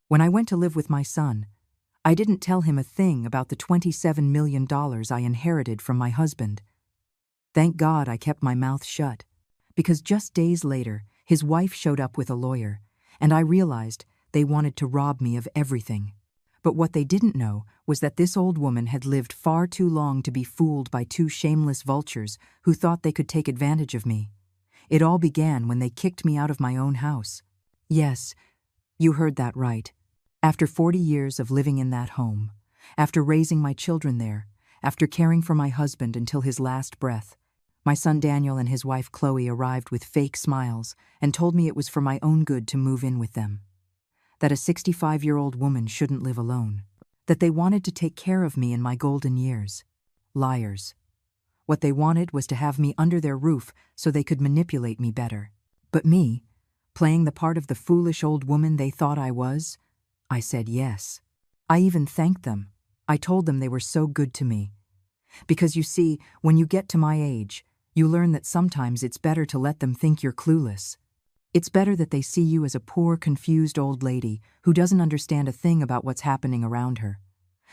When I went to live with my son, I didn't tell him a thing about the $27 million I inherited from my husband. Thank God I kept my mouth shut, because just days later, his wife showed up with a lawyer, and I realized they wanted to rob me of everything. But what they didn't know was that this old woman had lived far too long to be fooled by two shameless vultures who thought they could take advantage of me. It all began when they kicked me out of my own house. Yes, you heard that right. After 40 years of living in that home, after raising my children there, after caring for my husband until his last breath, my son Daniel and his wife Chloe arrived with fake smiles and told me it was for my own good to move in with them. That a 65-year-old woman shouldn't live alone. That they wanted to take care of me in my golden years. Liars. What they wanted was to have me under their roof so they could manipulate me better. But me, playing the part of the foolish old woman they thought I was, I said yes. I even thanked them. I told them they were so good to me. Because you see, when you get to my age, you learn that sometimes it's better to let them think you're clueless. It's better that they see you as a poor, confused old lady who doesn't understand a thing about what's happening around her.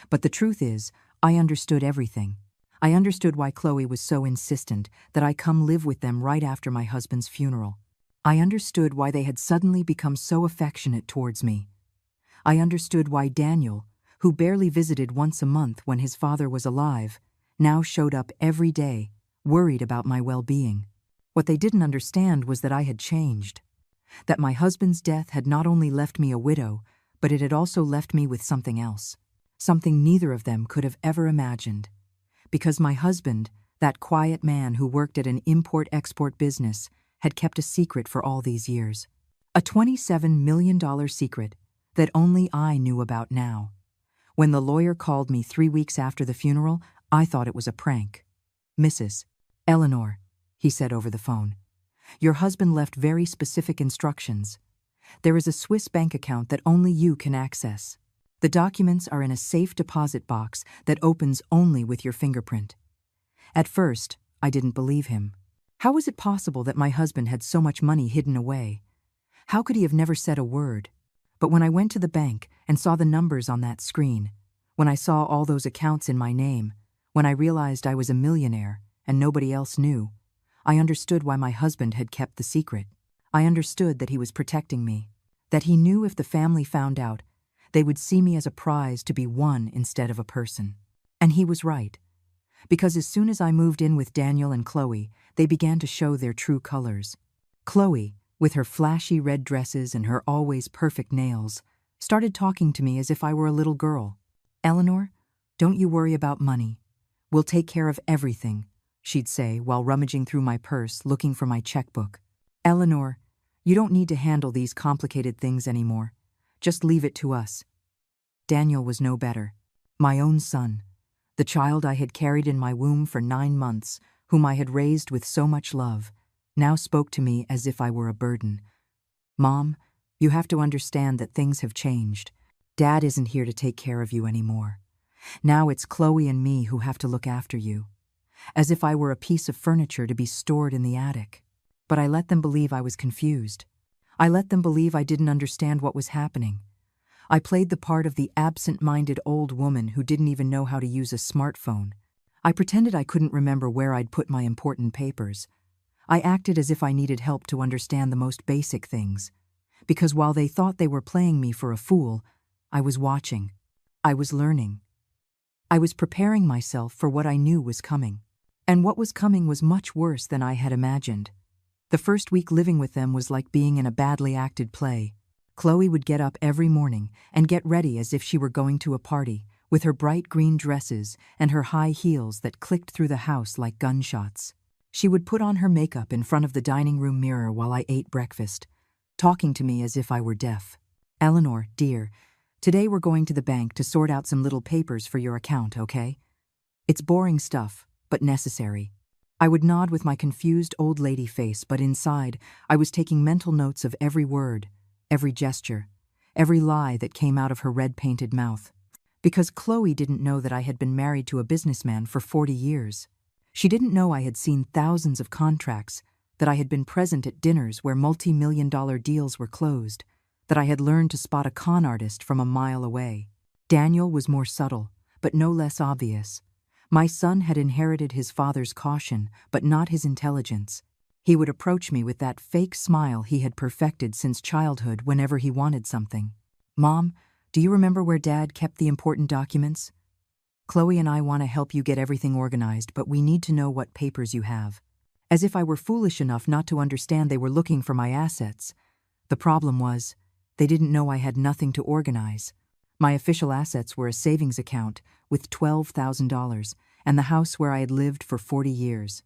But the truth is, I understood everything. I understood why Chloe was so insistent that I come live with them right after my husband's funeral. I understood why they had suddenly become so affectionate towards me. I understood why Daniel, who barely visited once a month when his father was alive, now showed up every day, worried about my well-being. What they didn't understand was that I had changed. That my husband's death had not only left me a widow, but it had also left me with something else. Something neither of them could have ever imagined. Because my husband, that quiet man who worked at an import-export business, had kept a secret for all these years. A $27 million secret that only I knew about now. When the lawyer called me 3 weeks after the funeral, I thought it was a prank. "Mrs. Eleanor," he said over the phone, "your husband left very specific instructions. There is a Swiss bank account that only you can access. The documents are in a safe deposit box that opens only with your fingerprint." At first, I didn't believe him. How was it possible that my husband had so much money hidden away? How could he have never said a word? But when I went to the bank and saw the numbers on that screen, when I saw all those accounts in my name, when I realized I was a millionaire and nobody else knew, I understood why my husband had kept the secret. I understood that he was protecting me, that he knew if the family found out, they would see me as a prize to be won instead of a person. And he was right. Because as soon as I moved in with Daniel and Chloe, they began to show their true colors. Chloe, with her flashy red dresses and her always perfect nails, started talking to me as if I were a little girl. "Eleanor, don't you worry about money. We'll take care of everything," she'd say while rummaging through my purse looking for my checkbook. "Eleanor, you don't need to handle these complicated things anymore. Just leave it to us." Daniel was no better. My own son, the child I had carried in my womb for 9 months, whom I had raised with so much love, now spoke to me as if I were a burden. "Mom, you have to understand that things have changed. Dad isn't here to take care of you anymore. Now it's Chloe and me who have to look after you." As if I were a piece of furniture to be stored in the attic. But I let them believe I was confused. I let them believe I didn't understand what was happening. I played the part of the absent-minded old woman who didn't even know how to use a smartphone. I pretended I couldn't remember where I'd put my important papers. I acted as if I needed help to understand the most basic things. Because while they thought they were playing me for a fool, I was watching. I was learning. I was preparing myself for what I knew was coming. And what was coming was much worse than I had imagined. The first week living with them was like being in a badly acted play. Chloe would get up every morning and get ready as if she were going to a party, with her bright green dresses and her high heels that clicked through the house like gunshots. She would put on her makeup in front of the dining room mirror while I ate breakfast, talking to me as if I were deaf. "Eleanor, dear, today we're going to the bank to sort out some little papers for your account, okay? It's boring stuff, but necessary." I would nod with my confused old lady face, but inside, I was taking mental notes of every word, every gesture, every lie that came out of her red-painted mouth. Because Chloe didn't know that I had been married to a businessman for 40 years. She didn't know I had seen thousands of contracts, that I had been present at dinners where multi-million-dollar deals were closed, that I had learned to spot a con artist from a mile away. Daniel was more subtle, but no less obvious. My son had inherited his father's caution, but not his intelligence. He would approach me with that fake smile he had perfected since childhood whenever he wanted something. "Mom, do you remember where Dad kept the important documents? Chloe and I want to help you get everything organized, but we need to know what papers you have." As if I were foolish enough not to understand they were looking for my assets. The problem was, they didn't know I had nothing to organize. My official assets were a savings account with $12,000 and the house where I had lived for 40 years.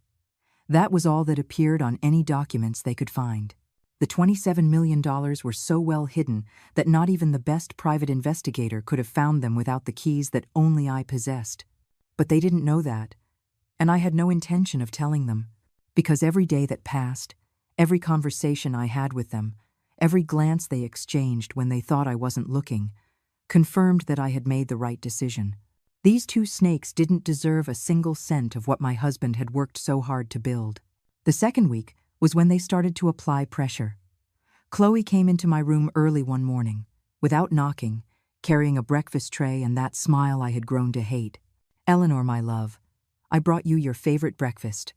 That was all that appeared on any documents they could find. The $27 million were so well hidden that not even the best private investigator could have found them without the keys that only I possessed. But they didn't know that, and I had no intention of telling them, because every day that passed, every conversation I had with them, every glance they exchanged when they thought I wasn't looking, confirmed that I had made the right decision. These two snakes didn't deserve a single cent of what my husband had worked so hard to build. The second week was when they started to apply pressure. Chloe came into my room early one morning, without knocking, carrying a breakfast tray and that smile I had grown to hate. "Eleanor, my love, I brought you your favorite breakfast."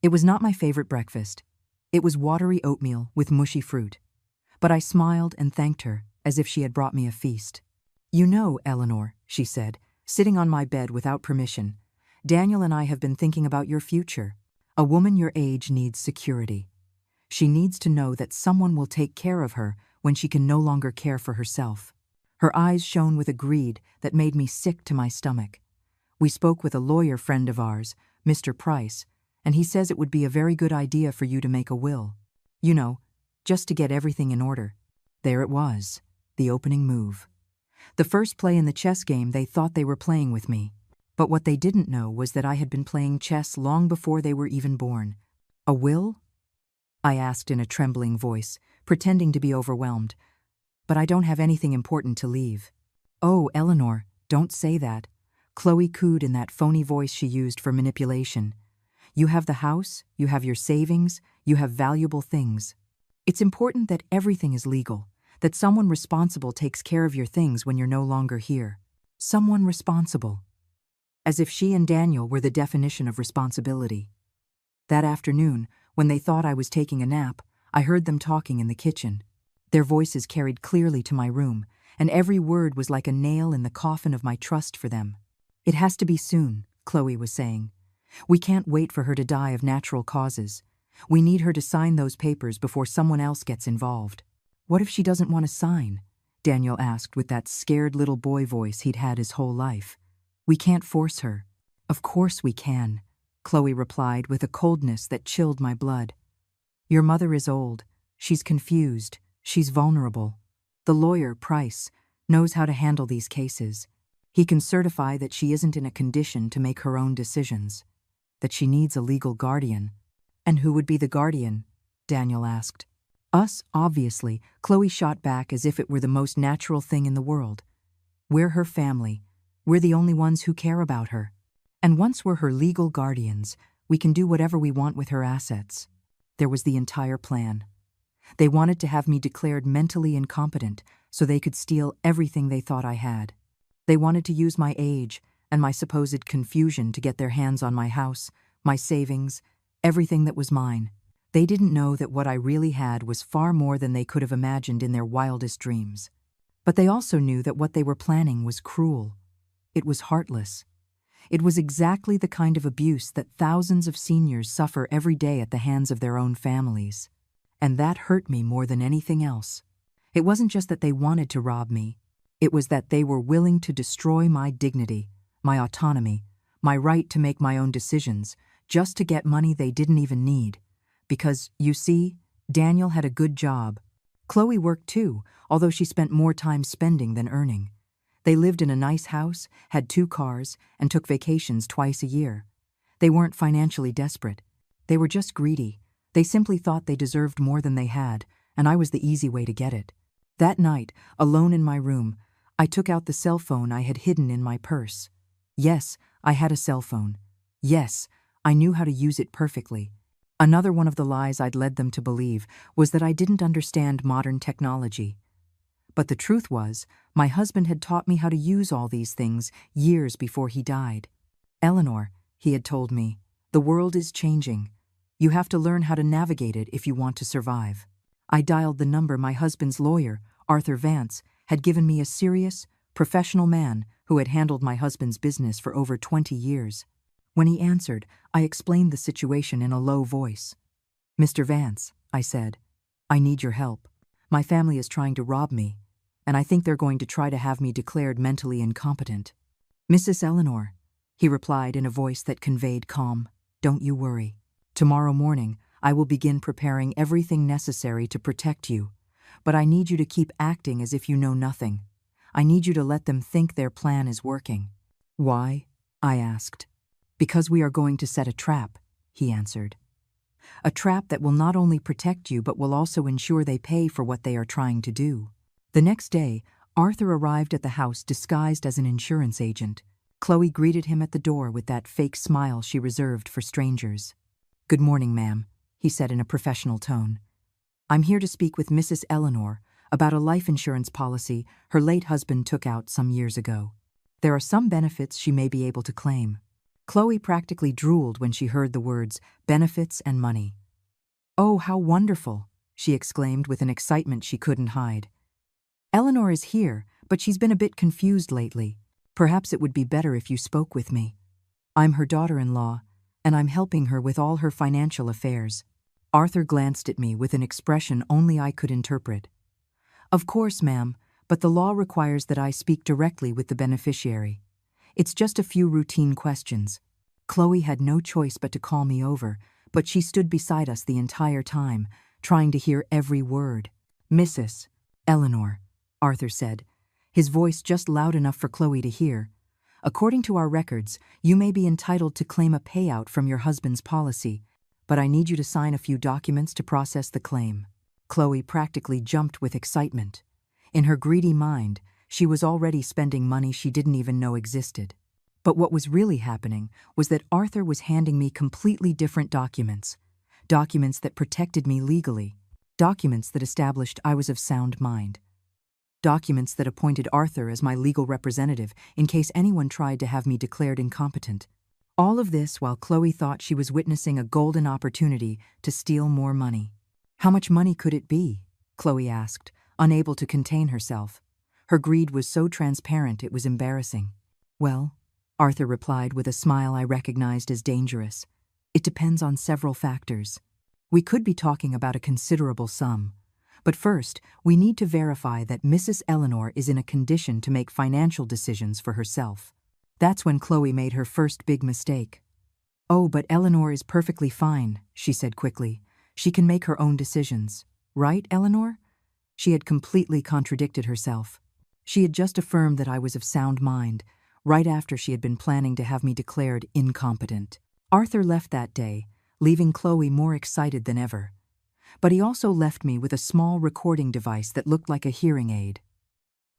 It was not my favorite breakfast. It was watery oatmeal with mushy fruit. But I smiled and thanked her, as if she had brought me a feast. "You know, Eleanor," she said, sitting on my bed without permission, "Daniel and I have been thinking about your future. A woman your age needs security. She needs to know that someone will take care of her when she can no longer care for herself." Her eyes shone with a greed that made me sick to my stomach. "We spoke with a lawyer friend of ours, Mr. Price, and he says it would be a very good idea for you to make a will. You know, just to get everything in order." There it was, the opening move. The first play in the chess game they thought they were playing with me. But what they didn't know was that I had been playing chess long before they were even born. "A will?" I asked in a trembling voice, pretending to be overwhelmed. "But I don't have anything important to leave." "Oh, Eleanor, don't say that," Chloe cooed in that phony voice she used for manipulation. "You have the house, you have your savings, you have valuable things. It's important that everything is legal, that someone responsible takes care of your things when you're no longer here. Someone responsible." As if she and Daniel were the definition of responsibility. That afternoon, when they thought I was taking a nap, I heard them talking in the kitchen. Their voices carried clearly to my room, and every word was like a nail in the coffin of my trust for them. "It has to be soon," Chloe was saying. "We can't wait for her to die of natural causes. We need her to sign those papers before someone else gets involved." "What if she doesn't want to sign?" Daniel asked with that scared little boy voice he'd had his whole life. "We can't force her." "Of course we can," Chloe replied with a coldness that chilled my blood. "Your mother is old. She's confused. She's vulnerable. The lawyer, Price, knows how to handle these cases. He can certify that she isn't in a condition to make her own decisions, that she needs a legal guardian." "And who would be the guardian?" Daniel asked. "Us, obviously," Chloe shot back as if it were the most natural thing in the world. "We're her family. We're the only ones who care about her. And once we're her legal guardians, we can do whatever we want with her assets." There was the entire plan. They wanted to have me declared mentally incompetent so they could steal everything they thought I had. They wanted to use my age and my supposed confusion to get their hands on my house, my savings, everything that was mine. They didn't know that what I really had was far more than they could have imagined in their wildest dreams. But they also knew that what they were planning was cruel. It was heartless. It was exactly the kind of abuse that thousands of seniors suffer every day at the hands of their own families. And that hurt me more than anything else. It wasn't just that they wanted to rob me. It was that they were willing to destroy my dignity, my autonomy, my right to make my own decisions, just to get money they didn't even need. Because, you see, Daniel had a good job. Chloe worked too, although she spent more time spending than earning. They lived in a nice house, had 2 cars, and took vacations twice a year. They weren't financially desperate. They were just greedy. They simply thought they deserved more than they had, and I was the easy way to get it. That night, alone in my room, I took out the cell phone I had hidden in my purse. Yes, I had a cell phone. Yes, I knew how to use it perfectly. Another one of the lies I'd led them to believe was that I didn't understand modern technology. But the truth was, my husband had taught me how to use all these things years before he died. Eleanor, he had told me, the world is changing. You have to learn how to navigate it if you want to survive. I dialed the number my husband's lawyer, Arthur Vance, had given me, a serious, professional man who had handled my husband's business for over 20 years. When he answered, I explained the situation in a low voice. "Mr. Vance," I said, "I need your help. My family is trying to rob me, and I think they're going to try to have me declared mentally incompetent." "Mrs. Eleanor," he replied in a voice that conveyed calm, "don't you worry. Tomorrow morning, I will begin preparing everything necessary to protect you, but I need you to keep acting as if you know nothing. I need you to let them think their plan is working." "Why?" I asked. "Because we are going to set a trap," he answered. "A trap that will not only protect you but will also ensure they pay for what they are trying to do." The next day, Arthur arrived at the house disguised as an insurance agent. Chloe greeted him at the door with that fake smile she reserved for strangers. "Good morning, ma'am," he said in a professional tone. "I'm here to speak with Mrs. Eleanor about a life insurance policy her late husband took out some years ago. There are some benefits she may be able to claim." Chloe practically drooled when she heard the words benefits and money. "Oh, how wonderful," she exclaimed with an excitement she couldn't hide. "Eleanor is here, but she's been a bit confused lately. Perhaps it would be better if you spoke with me. I'm her daughter-in-law, and I'm helping her with all her financial affairs." Arthur glanced at me with an expression only I could interpret. "Of course, ma'am, but the law requires that I speak directly with the beneficiary. It's just a few routine questions." Chloe had no choice but to call me over, but she stood beside us the entire time, trying to hear every word. "Mrs. Eleanor," Arthur said, his voice just loud enough for Chloe to hear, "according to our records, you may be entitled to claim a payout from your husband's policy, but I need you to sign a few documents to process the claim." Chloe practically jumped with excitement. In her greedy mind, she was already spending money she didn't even know existed. But what was really happening was that Arthur was handing me completely different documents. Documents that protected me legally. Documents that established I was of sound mind. Documents that appointed Arthur as my legal representative in case anyone tried to have me declared incompetent. All of this while Chloe thought she was witnessing a golden opportunity to steal more money. "How much money could it be?" Chloe asked, unable to contain herself. Her greed was so transparent it was embarrassing. "Well," Arthur replied with a smile I recognized as dangerous, "it depends on several factors. We could be talking about a considerable sum. But first, we need to verify that Mrs. Eleanor is in a condition to make financial decisions for herself." That's when Chloe made her first big mistake. "Oh, but Eleanor is perfectly fine," she said quickly. "She can make her own decisions. Right, Eleanor?" She had completely contradicted herself. She had just affirmed that I was of sound mind, right after she had been planning to have me declared incompetent. Arthur left that day, leaving Chloe more excited than ever. But he also left me with a small recording device that looked like a hearing aid.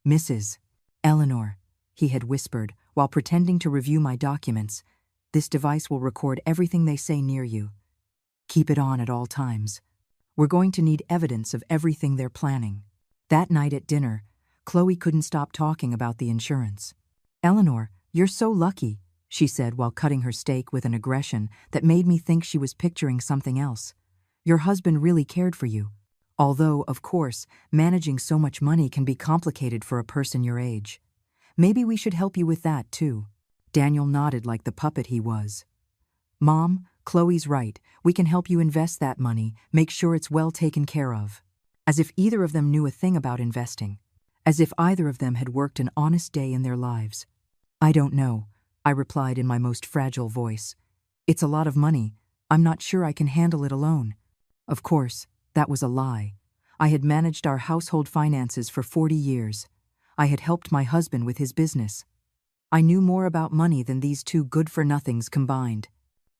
"Mrs. Eleanor," he had whispered while pretending to review my documents, "this device will record everything they say near you. Keep it on at all times. We're going to need evidence of everything they're planning." That night at dinner, Chloe couldn't stop talking about the insurance. "Eleanor, you're so lucky," she said while cutting her steak with an aggression that made me think she was picturing something else. "Your husband really cared for you. Although, of course, managing so much money can be complicated for a person your age. Maybe we should help you with that, too." Daniel nodded like the puppet he was. "Mom, Chloe's right. We can help you invest that money, make sure it's well taken care of." As if either of them knew a thing about investing. As if either of them had worked an honest day in their lives. "I don't know," I replied in my most fragile voice. "It's a lot of money. I'm not sure I can handle it alone." Of course, that was a lie. I had managed our household finances for 40 years. I had helped my husband with his business. I knew more about money than these two good-for-nothings combined.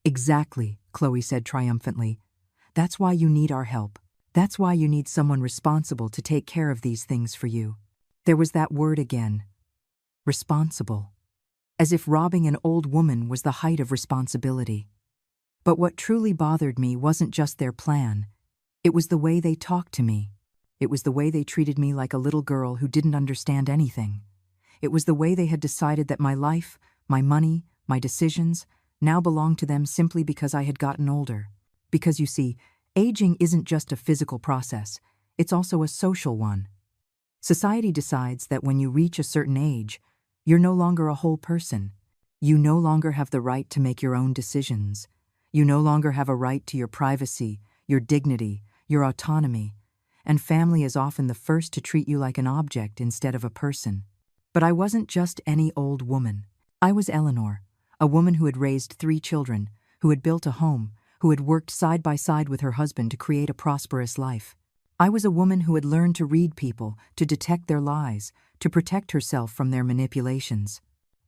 "Exactly," Chloe said triumphantly. "That's why you need our help. That's why you need someone responsible to take care of these things for you." There was that word again. Responsible. As if robbing an old woman was the height of responsibility. But what truly bothered me wasn't just their plan. It was the way they talked to me. It was the way they treated me like a little girl who didn't understand anything. It was the way they had decided that my life, my money, my decisions, now belonged to them simply because I had gotten older. Because you see, aging isn't just a physical process, it's also a social one. Society decides that when you reach a certain age, you're no longer a whole person. You no longer have the right to make your own decisions. You no longer have a right to your privacy, your dignity, your autonomy, and family is often the first to treat you like an object instead of a person. But I wasn't just any old woman. I was Eleanor, a woman who had raised 3 children, who had built a home, who had worked side by side with her husband to create a prosperous life. I was a woman who had learned to read people, to detect their lies, to protect herself from their manipulations.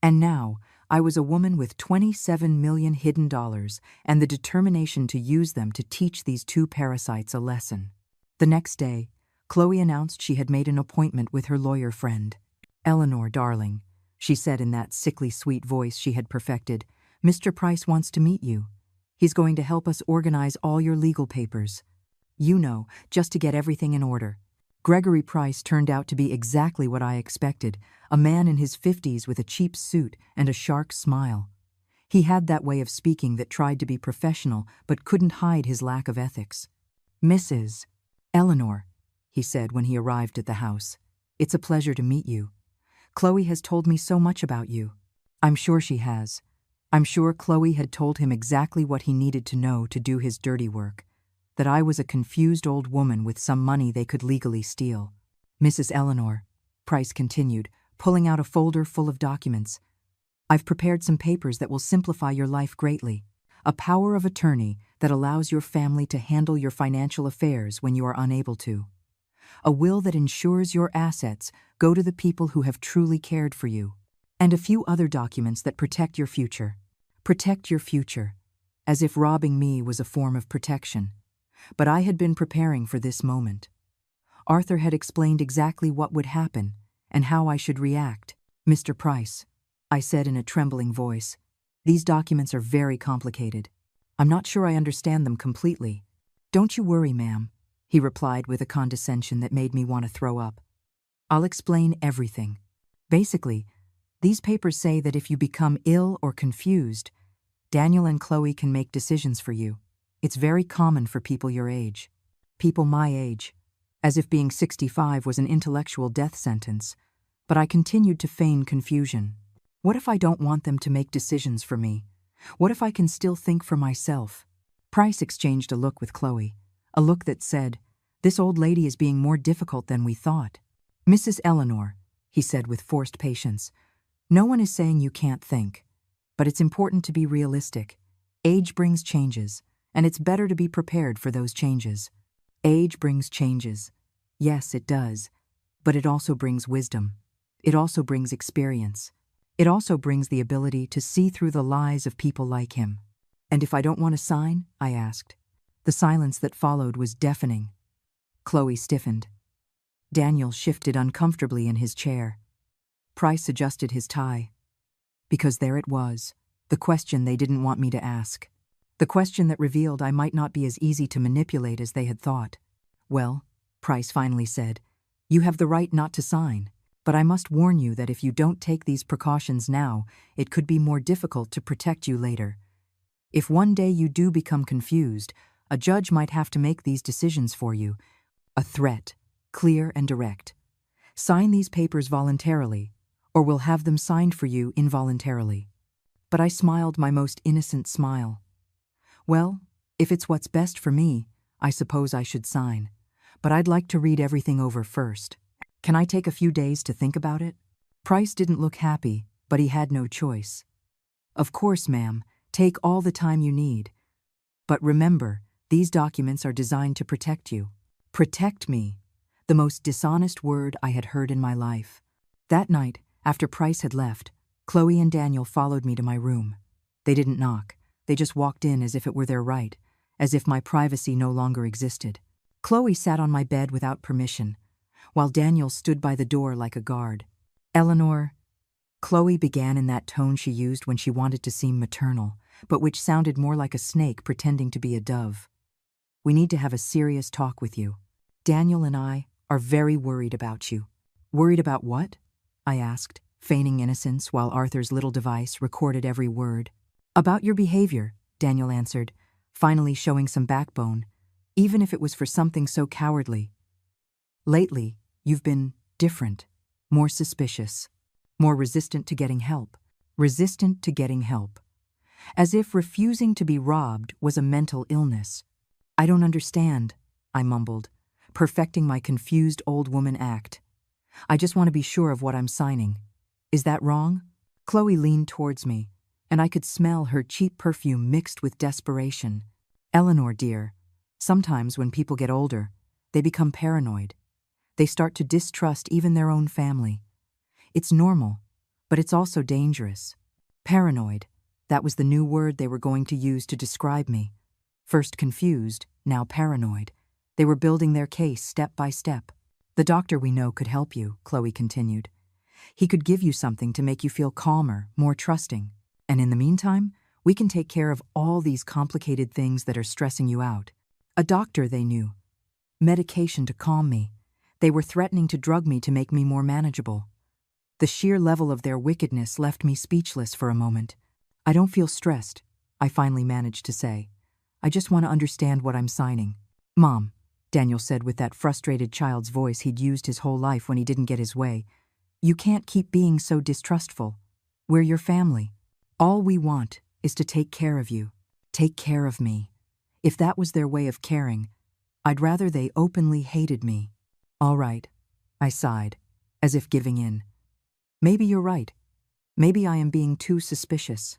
And now, I was a woman with 27 million hidden dollars and the determination to use them to teach these 2 parasites a lesson. The next day, Chloe announced she had made an appointment with her lawyer friend. "Eleanor, darling," she said in that sickly sweet voice she had perfected, "Mr. Price wants to meet you. He's going to help us organize all your legal papers. You know, just to get everything in order." Gregory Price turned out to be exactly what I expected, a man in his 50s with a cheap suit and a shark smile. He had that way of speaking that tried to be professional but couldn't hide his lack of ethics. "Mrs. Eleanor," he said when he arrived at the house, "it's a pleasure to meet you. Chloe has told me so much about you." I'm sure she has. I'm sure Chloe had told him exactly what he needed to know to do his dirty work, that I was a confused old woman with some money they could legally steal. "Mrs. Eleanor," Price continued, pulling out a folder full of documents, "I've prepared some papers that will simplify your life greatly. A power of attorney that allows your family to handle your financial affairs when you are unable to. A will that ensures your assets go to the people who have truly cared for you. And a few other documents that protect your future. Protect your future, as if robbing me was a form of protection. But I had been preparing for this moment. Arthur had explained exactly what would happen and how I should react. "Mr. Price," I said in a trembling voice, "these documents are very complicated. I'm not sure I understand them completely." "Don't you worry, ma'am," he replied with a condescension that made me want to throw up. "I'll explain everything. Basically, these papers say that if you become ill or confused, Daniel and Chloe can make decisions for you. It's very common for people your age. People my age. As if being 65 was an intellectual death sentence. But I continued to feign confusion. What if I don't want them to make decisions for me? What if I can still think for myself?" Price exchanged a look with Chloe, a look that said, "This old lady is being more difficult than we thought." "Mrs. Eleanor," he said with forced patience, "no one is saying you can't think. But it's important to be realistic. Age brings changes, and it's better to be prepared for those changes. Age brings changes. Yes, it does. But it also brings wisdom. It also brings experience. It also brings the ability to see through the lies of people like him." "And if I don't want to sign?" I asked. The silence that followed was deafening. Chloe stiffened. Daniel shifted uncomfortably in his chair. Price adjusted his tie. Because there it was, the question they didn't want me to ask. The question that revealed I might not be as easy to manipulate as they had thought. "Well," Price finally said, "you have the right not to sign, but I must warn you that if you don't take these precautions now, it could be more difficult to protect you later. If one day you do become confused, a judge might have to make these decisions for you. A threat, clear and direct. Sign these papers voluntarily, or we'll have them signed for you involuntarily." But I smiled my most innocent smile. "Well, if it's what's best for me, I suppose I should sign. But I'd like to read everything over first. Can I take a few days to think about it?" Price didn't look happy, but he had no choice. "Of course, ma'am, take all the time you need. But remember, these documents are designed to protect you." Protect me. The most dishonest word I had heard in my life. That night, after Price had left, Chloe and Daniel followed me to my room. They didn't knock. They just walked in as if it were their right, as if my privacy no longer existed. Chloe sat on my bed without permission, while Daniel stood by the door like a guard. "Eleanor," Chloe began in that tone she used when she wanted to seem maternal, but which sounded more like a snake pretending to be a dove. "We need to have a serious talk with you. Daniel and I, are very worried about you." "Worried about what?" I asked, feigning innocence while Arthur's little device recorded every word. "About your behavior," Daniel answered, finally showing some backbone, even if it was for something so cowardly. "Lately, you've been different, more suspicious, more resistant to getting help. Resistant to getting help. As if refusing to be robbed was a mental illness." "I don't understand," I mumbled, perfecting my confused old woman act. "I just want to be sure of what I'm signing. Is that wrong?" Chloe leaned towards me, and I could smell her cheap perfume mixed with desperation. "Eleanor, dear, sometimes when people get older, they become paranoid. They start to distrust even their own family. It's normal, but it's also dangerous." Paranoid, that was the new word they were going to use to describe me. First confused, now paranoid. They were building their case step by step. "The doctor we know could help you," Chloe continued. "He could give you something to make you feel calmer, more trusting. And in the meantime, we can take care of all these complicated things that are stressing you out." A doctor they knew. Medication to calm me. They were threatening to drug me to make me more manageable. The sheer level of their wickedness left me speechless for a moment. "I don't feel stressed," I finally managed to say. "I just want to understand what I'm signing." "Mom," Daniel said with that frustrated child's voice he'd used his whole life when he didn't get his way, "you can't keep being so distrustful. We're your family. All we want is to take care of you. Take care of me. If that was their way of caring, I'd rather they openly hated me." "All right," I sighed, as if giving in. "Maybe you're right. Maybe I am being too suspicious."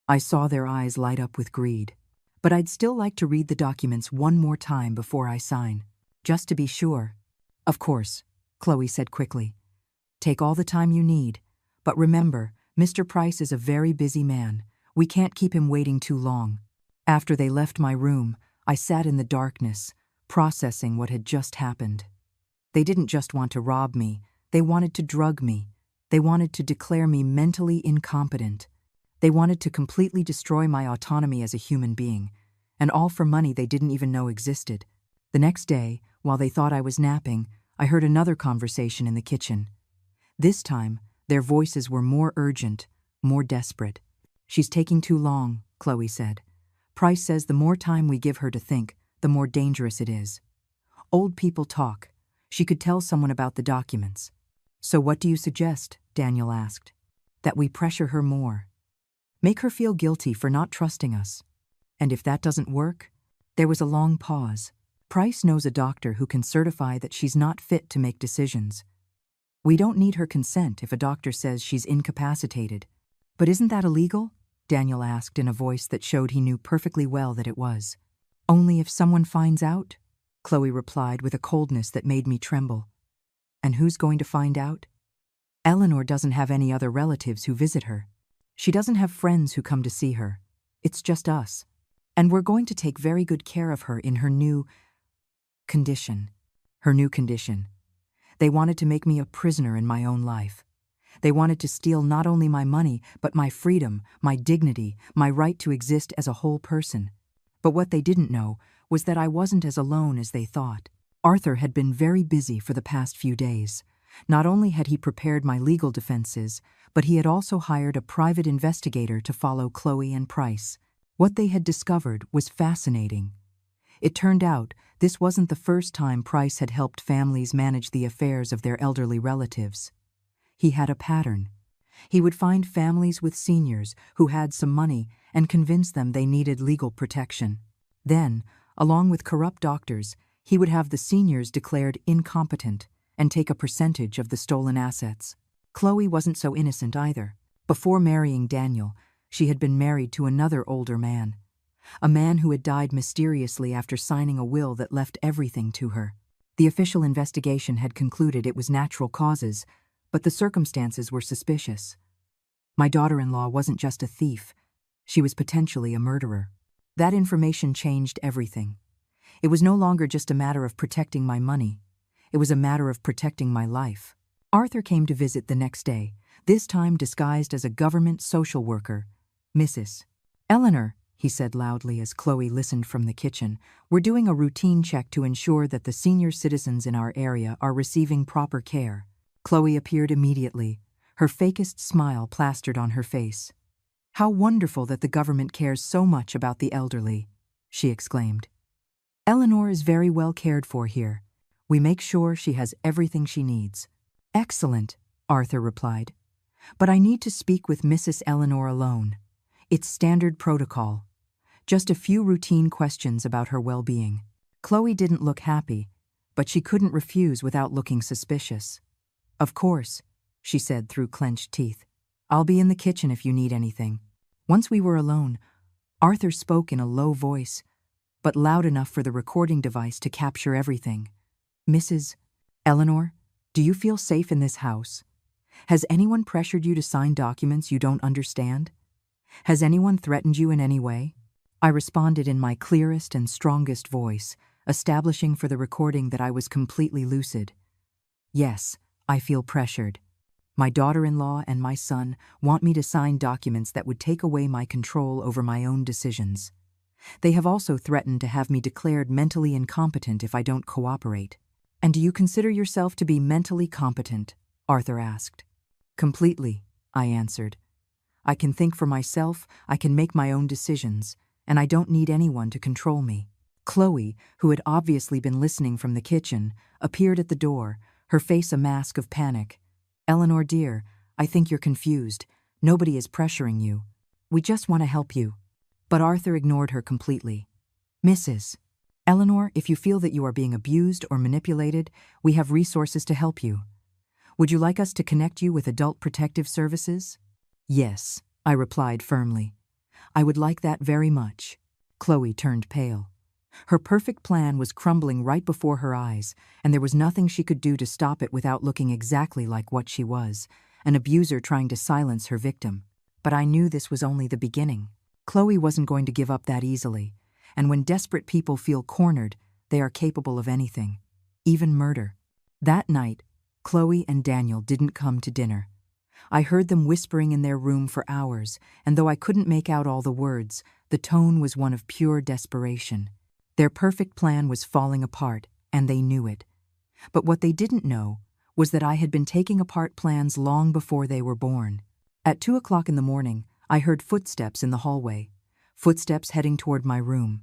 I saw their eyes light up with greed. "But I'd still like to read the documents one more time before I sign, just to be sure." "Of course," Chloe said quickly. "Take all the time you need, but remember, Mr. Price is a very busy man. We can't keep him waiting too long." After they left my room, I sat in the darkness, processing what had just happened. They didn't just want to rob me, they wanted to drug me. They wanted to declare me mentally incompetent. They wanted to completely destroy my autonomy as a human being, and all for money they didn't even know existed. The next day, while they thought I was napping, I heard another conversation in the kitchen. This time, their voices were more urgent, more desperate. "She's taking too long," Chloe said. "Price says the more time we give her to think, the more dangerous it is. Old people talk. She could tell someone about the documents." "So what do you suggest?" Daniel asked. "That we pressure her more. Make her feel guilty for not trusting us. And if that doesn't work?" There was a long pause. "Price knows a doctor who can certify that she's not fit to make decisions. We don't need her consent if a doctor says she's incapacitated." "But isn't that illegal?" Daniel asked in a voice that showed he knew perfectly well that it was. "Only if someone finds out?" Chloe replied with a coldness that made me tremble. "And who's going to find out?" "Eleanor doesn't have any other relatives who visit her. She doesn't have friends who come to see her. It's just us. And we're going to take very good care of her in her new condition." Her new condition. They wanted to make me a prisoner in my own life. They wanted to steal not only my money, but my freedom, my dignity, my right to exist as a whole person. But what they didn't know was that I wasn't as alone as they thought. Arthur had been very busy for the past few days. Not only had he prepared my legal defenses, but he had also hired a private investigator to follow Chloe and Price. What they had discovered was fascinating. It turned out this wasn't the first time Price had helped families manage the affairs of their elderly relatives. He had a pattern. He would find families with seniors who had some money and convince them they needed legal protection. Then, along with corrupt doctors, he would have the seniors declared incompetent and take a percentage of the stolen assets. Chloe wasn't so innocent either. Before marrying Daniel, she had been married to another older man. A man who had died mysteriously after signing a will that left everything to her. The official investigation had concluded it was natural causes, but the circumstances were suspicious. My daughter-in-law wasn't just a thief. She was potentially a murderer. That information changed everything. It was no longer just a matter of protecting my money. It was a matter of protecting my life. Arthur came to visit the next day, this time disguised as a government social worker. "Mrs. Eleanor," he said loudly as Chloe listened from the kitchen. "We're doing a routine check to ensure that the senior citizens in our area are receiving proper care." Chloe appeared immediately, her fakest smile plastered on her face. "How wonderful that the government cares so much about the elderly," she exclaimed. "Eleanor is very well cared for here. We make sure she has everything she needs." "Excellent," Arthur replied. "But I need to speak with Mrs. Eleanor alone. It's standard protocol. Just a few routine questions about her well-being." Chloe didn't look happy, but she couldn't refuse without looking suspicious. "Of course," she said through clenched teeth. "I'll be in the kitchen if you need anything." Once we were alone, Arthur spoke in a low voice, but loud enough for the recording device to capture everything. "Mrs. Eleanor, do you feel safe in this house? Has anyone pressured you to sign documents you don't understand? Has anyone threatened you in any way?" I responded in my clearest and strongest voice, establishing for the recording that I was completely lucid. "Yes, I feel pressured. My daughter-in-law and my son want me to sign documents that would take away my control over my own decisions. They have also threatened to have me declared mentally incompetent if I don't cooperate." "And do you consider yourself to be mentally competent?" Arthur asked. "Completely," I answered. "I can think for myself, I can make my own decisions, and I don't need anyone to control me." Chloe, who had obviously been listening from the kitchen, appeared at the door, her face a mask of panic. "Eleanor dear, I think you're confused. Nobody is pressuring you. We just want to help you." But Arthur ignored her completely. "Mrs. Eleanor, if you feel that you are being abused or manipulated, we have resources to help you. Would you like us to connect you with Adult Protective Services?" "Yes," I replied firmly. "I would like that very much." Chloe turned pale. Her perfect plan was crumbling right before her eyes, and there was nothing she could do to stop it without looking exactly like what she was, an abuser trying to silence her victim. But I knew this was only the beginning. Chloe wasn't going to give up that easily, and when desperate people feel cornered, they are capable of anything, even murder. That night, Chloe and Daniel didn't come to dinner. I heard them whispering in their room for hours, and though I couldn't make out all the words, the tone was one of pure desperation. Their perfect plan was falling apart, and they knew it. But what they didn't know was that I had been taking apart plans long before they were born. At 2 o'clock in the morning, I heard footsteps in the hallway, footsteps heading toward my room.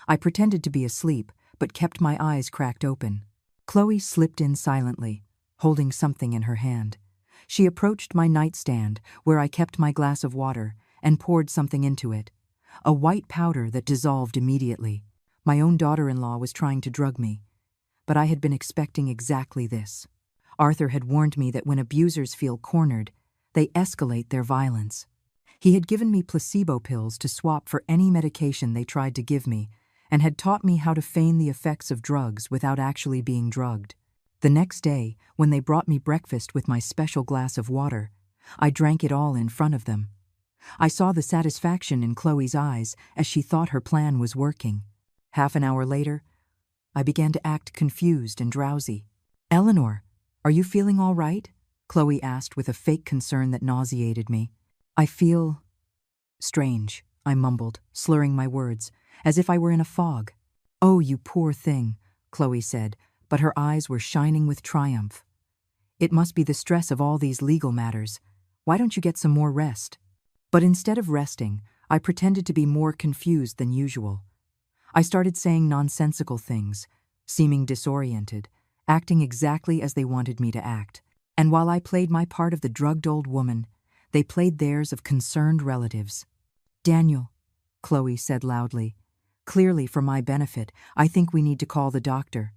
I pretended to be asleep, but kept my eyes cracked open. Chloe slipped in silently, holding something in her hand. She approached my nightstand, where I kept my glass of water, and poured something into it, a white powder that dissolved immediately. My own daughter-in-law was trying to drug me, but I had been expecting exactly this. Arthur had warned me that when abusers feel cornered, they escalate their violence. He had given me placebo pills to swap for any medication they tried to give me, and had taught me how to feign the effects of drugs without actually being drugged. The next day, when they brought me breakfast with my special glass of water, I drank it all in front of them. I saw the satisfaction in Chloe's eyes as she thought her plan was working. Half an hour later, I began to act confused and drowsy. "Eleanor, are you feeling all right?" Chloe asked with a fake concern that nauseated me. "I feel strange," I mumbled, slurring my words, as if I were in a fog. "Oh, you poor thing," Chloe said, but her eyes were shining with triumph. "It must be the stress of all these legal matters. Why don't you get some more rest?" But instead of resting, I pretended to be more confused than usual. I started saying nonsensical things, seeming disoriented, acting exactly as they wanted me to act. And while I played my part of the drugged old woman, they played theirs of concerned relatives. "Daniel," Chloe said loudly, "clearly for my benefit, I think we need to call the doctor.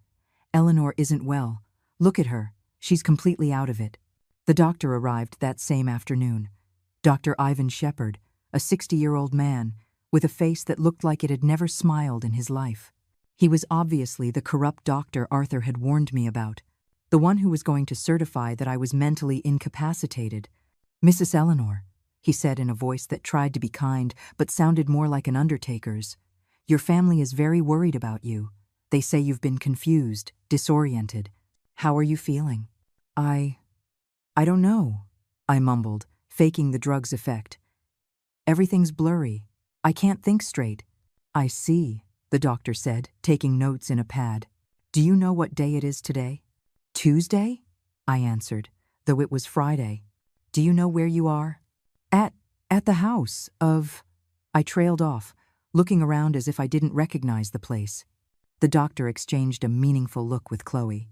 Eleanor isn't well. Look at her. She's completely out of it." The doctor arrived that same afternoon. Dr. Ivan Shepard, a 60-year-old man, with a face that looked like it had never smiled in his life. He was obviously the corrupt doctor Arthur had warned me about, the one who was going to certify that I was mentally incapacitated. "Mrs. Eleanor," he said in a voice that tried to be kind but sounded more like an undertaker's, "your family is very worried about you. They say you've been confused, disoriented. How are you feeling?" I don't know," I mumbled, faking the drug's effect. "Everything's blurry. I can't think straight. I see, the doctor said, taking notes in a pad. Do you know what day it is today? Tuesday? I answered, though it was Friday. Do you know where you are? At the house of... I trailed off, looking around as if I didn't recognize the place. The doctor exchanged a meaningful look with Chloe.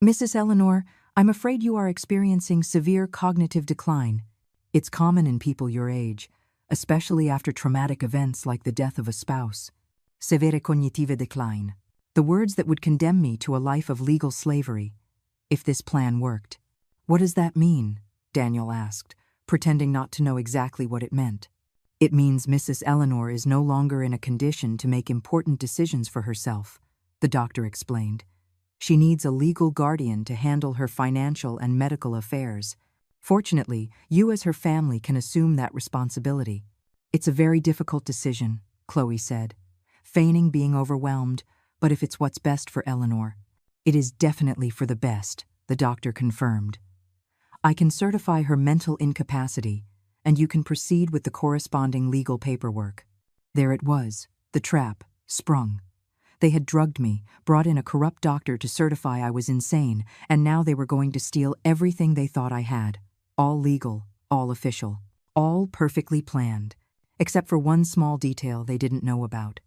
Mrs. Eleanor, I'm afraid you are experiencing severe cognitive decline. It's common in people your age, especially after traumatic events like the death of a spouse. Severe cognitive decline. The words that would condemn me to a life of legal slavery, if this plan worked. What does that mean? Daniel asked, pretending not to know exactly what it meant. It means Mrs. Eleanor is no longer in a condition to make important decisions for herself, the doctor explained. She needs a legal guardian to handle her financial and medical affairs. Fortunately, you as her family can assume that responsibility. It's a very difficult decision, Chloe said, feigning being overwhelmed, but if it's what's best for Eleanor, it is definitely for the best, the doctor confirmed. I can certify her mental incapacity, and you can proceed with the corresponding legal paperwork. There it was, the trap, sprung. They had drugged me, brought in a corrupt doctor to certify I was insane, and now they were going to steal everything they thought I had. All legal, all official, all perfectly planned, except for one small detail they didn't know about.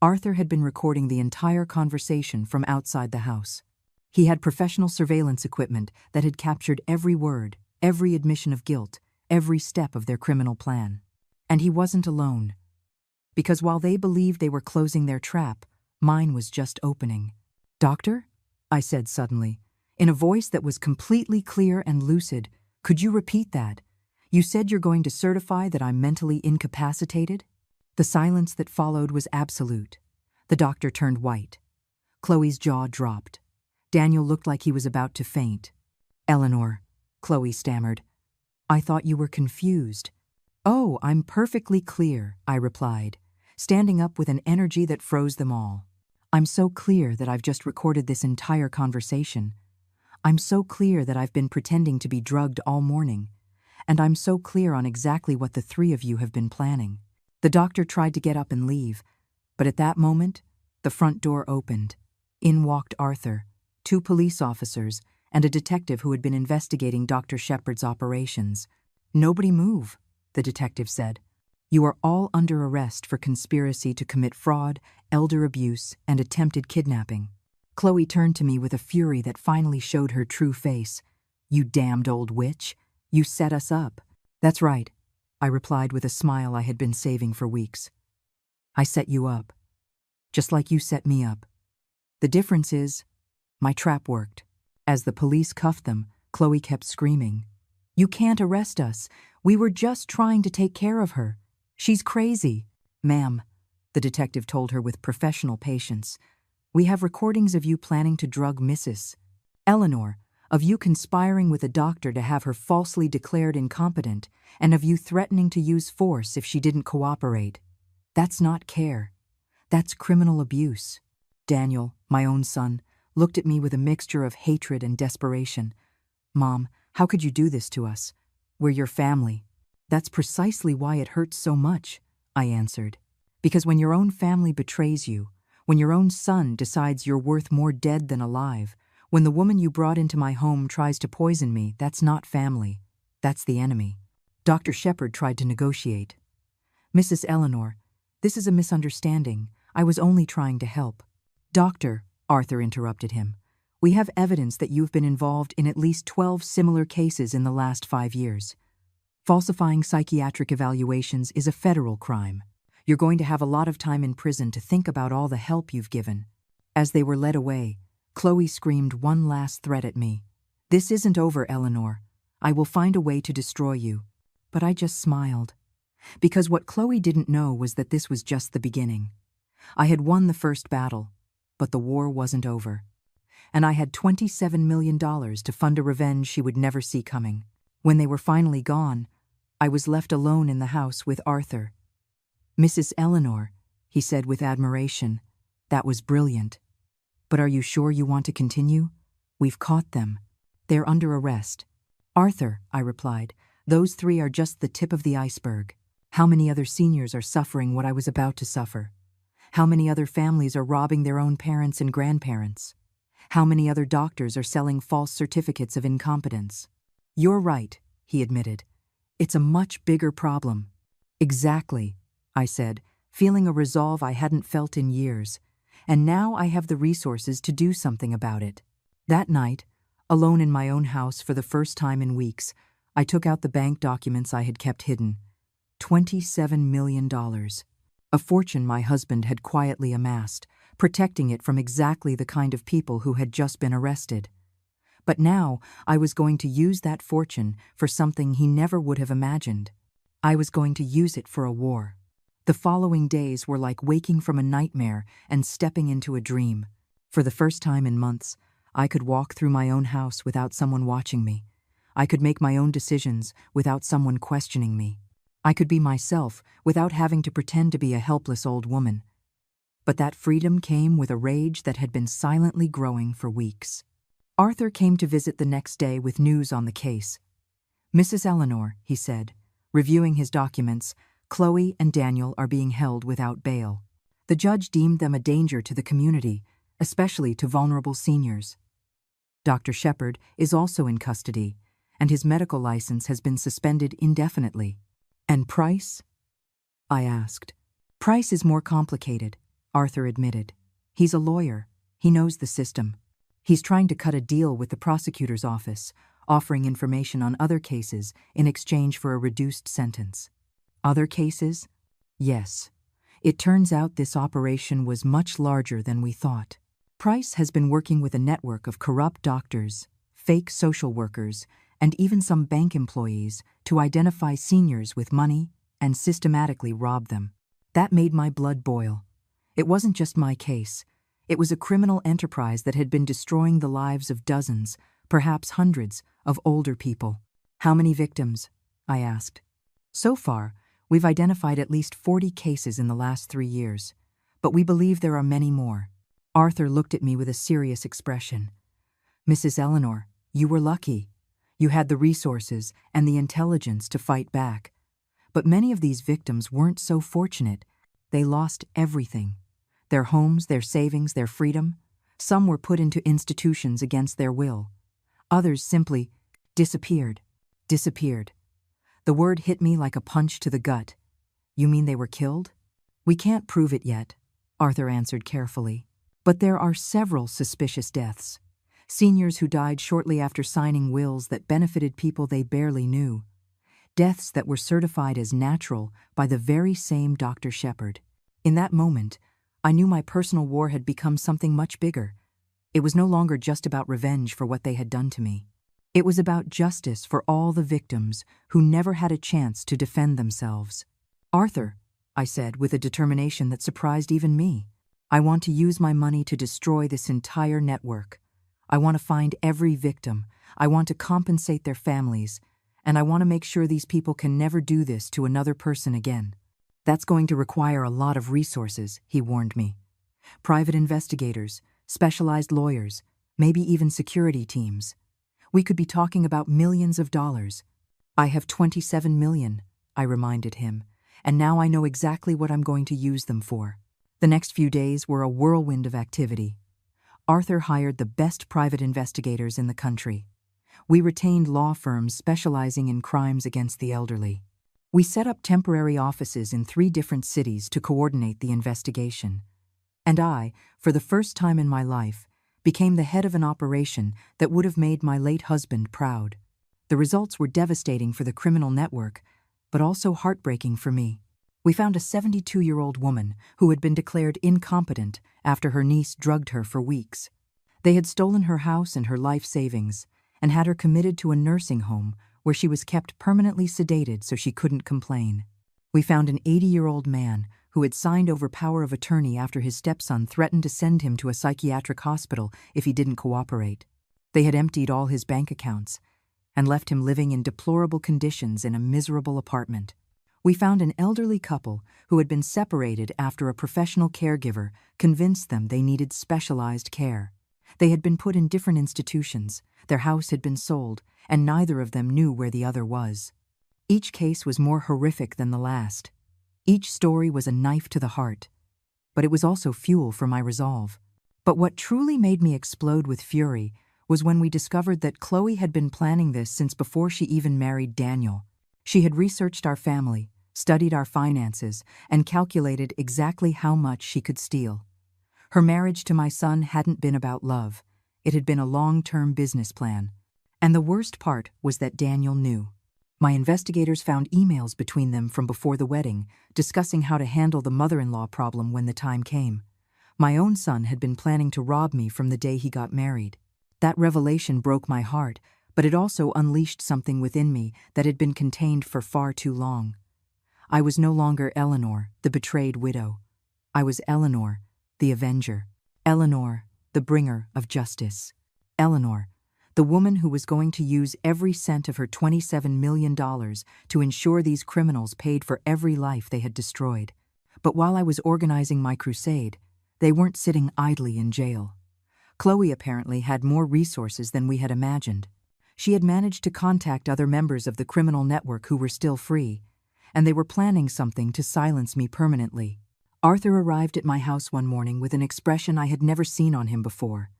Arthur had been recording the entire conversation from outside the house. He had professional surveillance equipment that had captured every word, every admission of guilt, every step of their criminal plan. And he wasn't alone. Because while they believed they were closing their trap, mine was just opening. Doctor? I said suddenly, in a voice that was completely clear and lucid. Could you repeat that? You said you're going to certify that I'm mentally incapacitated? The silence that followed was absolute. The doctor turned white. Chloe's jaw dropped. Daniel looked like he was about to faint. Eleanor, Chloe stammered. I thought you were confused. Oh, I'm perfectly clear, I replied, standing up with an energy that froze them all. I'm so clear that I've just recorded this entire conversation. I'm so clear that I've been pretending to be drugged all morning. And I'm so clear on exactly what the three of you have been planning. The doctor tried to get up and leave, but at that moment, the front door opened. In walked Arthur, 2 police officers, and a detective who had been investigating Dr. Shepard's operations. Nobody move, the detective said. You are all under arrest for conspiracy to commit fraud, elder abuse, and attempted kidnapping. Chloe turned to me with a fury that finally showed her true face. You damned old witch. You set us up. That's right, I replied with a smile I had been saving for weeks. I set you up. Just like you set me up. The difference is, my trap worked. As the police cuffed them, Chloe kept screaming. You can't arrest us. We were just trying to take care of her. She's crazy. Ma'am, the detective told her with professional patience. We have recordings of you planning to drug Mrs. Eleanor, of you conspiring with a doctor to have her falsely declared incompetent, and of you threatening to use force if she didn't cooperate. That's not care. That's criminal abuse. Daniel, my own son, looked at me with a mixture of hatred and desperation. Mom, how could you do this to us? We're your family. That's precisely why it hurts so much, I answered. Because when your own family betrays you, when your own son decides you're worth more dead than alive, when the woman you brought into my home tries to poison me, that's not family. That's the enemy. Dr. Shepard tried to negotiate. Mrs. Eleanor, this is a misunderstanding. I was only trying to help. Doctor, Arthur interrupted him, we have evidence that you've been involved in at least 12 similar cases in the last 5 years. Falsifying psychiatric evaluations is a federal crime. You're going to have a lot of time in prison to think about all the help you've given. As they were led away, Chloe screamed one last threat at me. This isn't over, Eleanor. I will find a way to destroy you. But I just smiled. Because what Chloe didn't know was that this was just the beginning. I had won the first battle, but the war wasn't over. And I had $27 million to fund a revenge she would never see coming. When they were finally gone, I was left alone in the house with Arthur. Mrs. Eleanor, he said with admiration, that was brilliant. But are you sure you want to continue? We've caught them. They're under arrest. Arthur, I replied, those 3 are just the tip of the iceberg. How many other seniors are suffering what I was about to suffer? How many other families are robbing their own parents and grandparents? How many other doctors are selling false certificates of incompetence? You're right, he admitted. It's a much bigger problem. Exactly, I said, feeling a resolve I hadn't felt in years. And now I have the resources to do something about it. That night, alone in my own house for the first time in weeks, I took out the bank documents I had kept hidden. $27 million. A fortune my husband had quietly amassed, protecting it from exactly the kind of people who had just been arrested. But now I was going to use that fortune for something he never would have imagined. I was going to use it for a war. The following days were like waking from a nightmare and stepping into a dream. For the first time in months, I could walk through my own house without someone watching me. I could make my own decisions without someone questioning me. I could be myself without having to pretend to be a helpless old woman. But that freedom came with a rage that had been silently growing for weeks. Arthur came to visit the next day with news on the case. "Mrs. Eleanor," he said, reviewing his documents, "Chloe and Daniel are being held without bail. The judge deemed them a danger to the community, especially to vulnerable seniors. Dr. Shepard is also in custody, and his medical license has been suspended indefinitely." "And Price?" I asked. "Price is more complicated," Arthur admitted. "He's a lawyer. He knows the system. He's trying to cut a deal with the prosecutor's office, offering information on other cases in exchange for a reduced sentence." "Other cases?" "Yes. It turns out this operation was much larger than we thought. Price has been working with a network of corrupt doctors, fake social workers, and even some bank employees to identify seniors with money and systematically rob them. That made my blood boil. It wasn't just my case. It was a criminal enterprise that had been destroying the lives of dozens, perhaps hundreds, of older people." "How many victims?" I asked. "So far, we've identified at least 40 cases in the last 3 years, but we believe there are many more." Arthur looked at me with a serious expression. "Mrs. Eleanor, you were lucky. You had the resources and the intelligence to fight back. But many of these victims weren't so fortunate. They lost everything. Their homes, their savings, their freedom. Some were put into institutions against their will. Others simply disappeared. Disappeared." The word hit me like a punch to the gut. "You mean they were killed?" "We can't prove it yet," Arthur answered carefully. "But there are several suspicious deaths. Seniors who died shortly after signing wills that benefited people they barely knew. Deaths that were certified as natural by the very same Dr. Shepard. In that moment, I knew my personal war had become something much bigger. It was no longer just about revenge for what they had done to me. It was about justice for all the victims who never had a chance to defend themselves." "Arthur," I said with a determination that surprised even me, "I want to use my money to destroy this entire network. I want to find every victim. I want to compensate their families. And I want to make sure these people can never do this to another person again. That's going to require a lot of resources," he warned me. "Private investigators, specialized lawyers, maybe even security teams. We could be talking about millions of dollars." "I have 27 million, I reminded him, "and now I know exactly what I'm going to use them for." The next few days were a whirlwind of activity. Arthur hired the best private investigators in the country. We retained law firms specializing in crimes against the elderly. We set up temporary offices in 3 different cities to coordinate the investigation. And I, for the first time in my life, became the head of an operation that would have made my late husband proud. The results were devastating for the criminal network, but also heartbreaking for me. We found a 72-year-old woman who had been declared incompetent after her niece drugged her for weeks. They had stolen her house and her life savings and had her committed to a nursing home where she was kept permanently sedated so she couldn't complain. We found an 80-year-old man who had signed over power of attorney after his stepson threatened to send him to a psychiatric hospital if he didn't cooperate. They had emptied all his bank accounts and left him living in deplorable conditions in a miserable apartment. We found an elderly couple who had been separated after a professional caregiver convinced them they needed specialized care. They had been put in different institutions, their house had been sold, and neither of them knew where the other was. Each case was more horrific than the last. Each story was a knife to the heart. But it was also fuel for my resolve. But what truly made me explode with fury was when we discovered that Chloe had been planning this since before she even married Daniel. She had researched our family, studied our finances, and calculated exactly how much she could steal. Her marriage to my son hadn't been about love. It had been a long-term business plan. And the worst part was that Daniel knew. My investigators found emails between them from before the wedding, discussing how to handle the mother-in-law problem when the time came. My own son had been planning to rob me from the day he got married. That revelation broke my heart, but it also unleashed something within me that had been contained for far too long. I was no longer Eleanor, the betrayed widow. I was Eleanor, the avenger. Eleanor, the bringer of justice. Eleanor, the woman who was going to use every cent of her $27 million to ensure these criminals paid for every life they had destroyed. But while I was organizing my crusade, they weren't sitting idly in jail. Chloe apparently had more resources than we had imagined. She had managed to contact other members of the criminal network who were still free, and they were planning something to silence me permanently. Arthur arrived at my house one morning with an expression I had never seen on him before.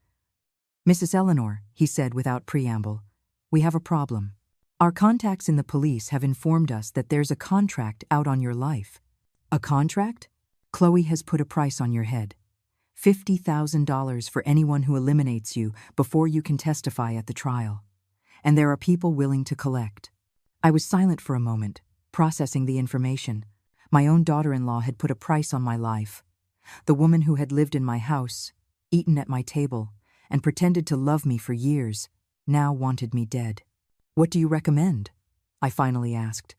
"Mrs. Eleanor," he said without preamble, "we have a problem. Our contacts in the police have informed us that there's a contract out on your life." "A contract?" "Chloe has put a price on your head. $50,000 for anyone who eliminates you before you can testify at the trial. And there are people willing to collect." I was silent for a moment, processing the information. My own daughter-in-law had put a price on my life. The woman who had lived in my house, eaten at my table, and pretended to love me for years, now wanted me dead. "What do you recommend?" I finally asked.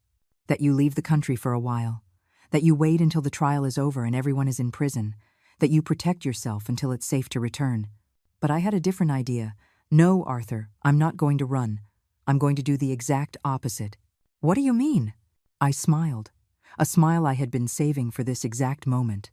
"That you leave the country for a while. That you wait until the trial is over and everyone is in prison. That you protect yourself until it's safe to return." But I had a different idea. "No, Arthur, I'm not going to run. I'm going to do the exact opposite." "What do you mean?" I smiled, a smile I had been saving for this exact moment.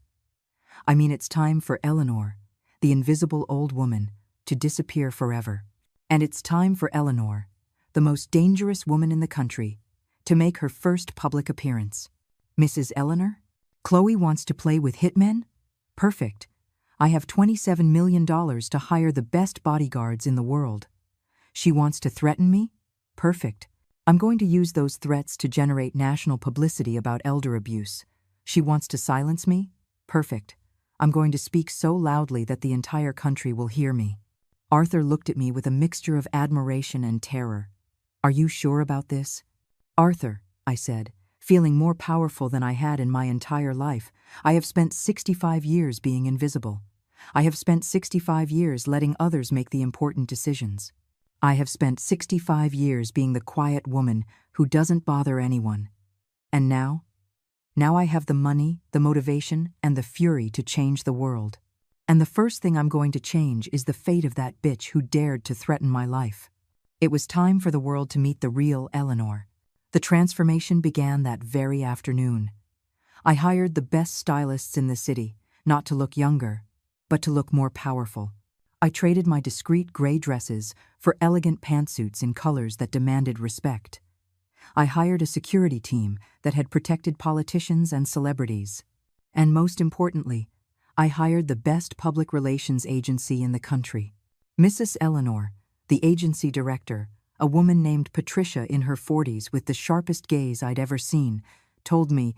"I mean it's time for Eleanor, the invisible old woman, to disappear forever. And it's time for Eleanor, the most dangerous woman in the country, to make her first public appearance." "Mrs. Eleanor? Chloe wants to play with hitmen? Perfect. I have $27 million to hire the best bodyguards in the world. She wants to threaten me? Perfect. I'm going to use those threats to generate national publicity about elder abuse. She wants to silence me? Perfect. I'm going to speak so loudly that the entire country will hear me." Arthur looked at me with a mixture of admiration and terror. "Are you sure about this?" "Arthur," I said, feeling more powerful than I had in my entire life, "I have spent 65 years being invisible. I have spent 65 years letting others make the important decisions. I have spent 65 years being the quiet woman who doesn't bother anyone. And now I have the money, the motivation, and the fury to change the world. And the first thing I'm going to change is the fate of that bitch who dared to threaten my life." It was time for the world to meet the real Eleanor. The transformation began that very afternoon. I hired the best stylists in the city, not to look younger, but to look more powerful. I traded my discreet gray dresses for elegant pantsuits in colors that demanded respect. I hired a security team that had protected politicians and celebrities. And most importantly, I hired the best public relations agency in the country. Mrs. Eleanor, the agency director, a woman named Patricia in her 40s with the sharpest gaze I'd ever seen, told me,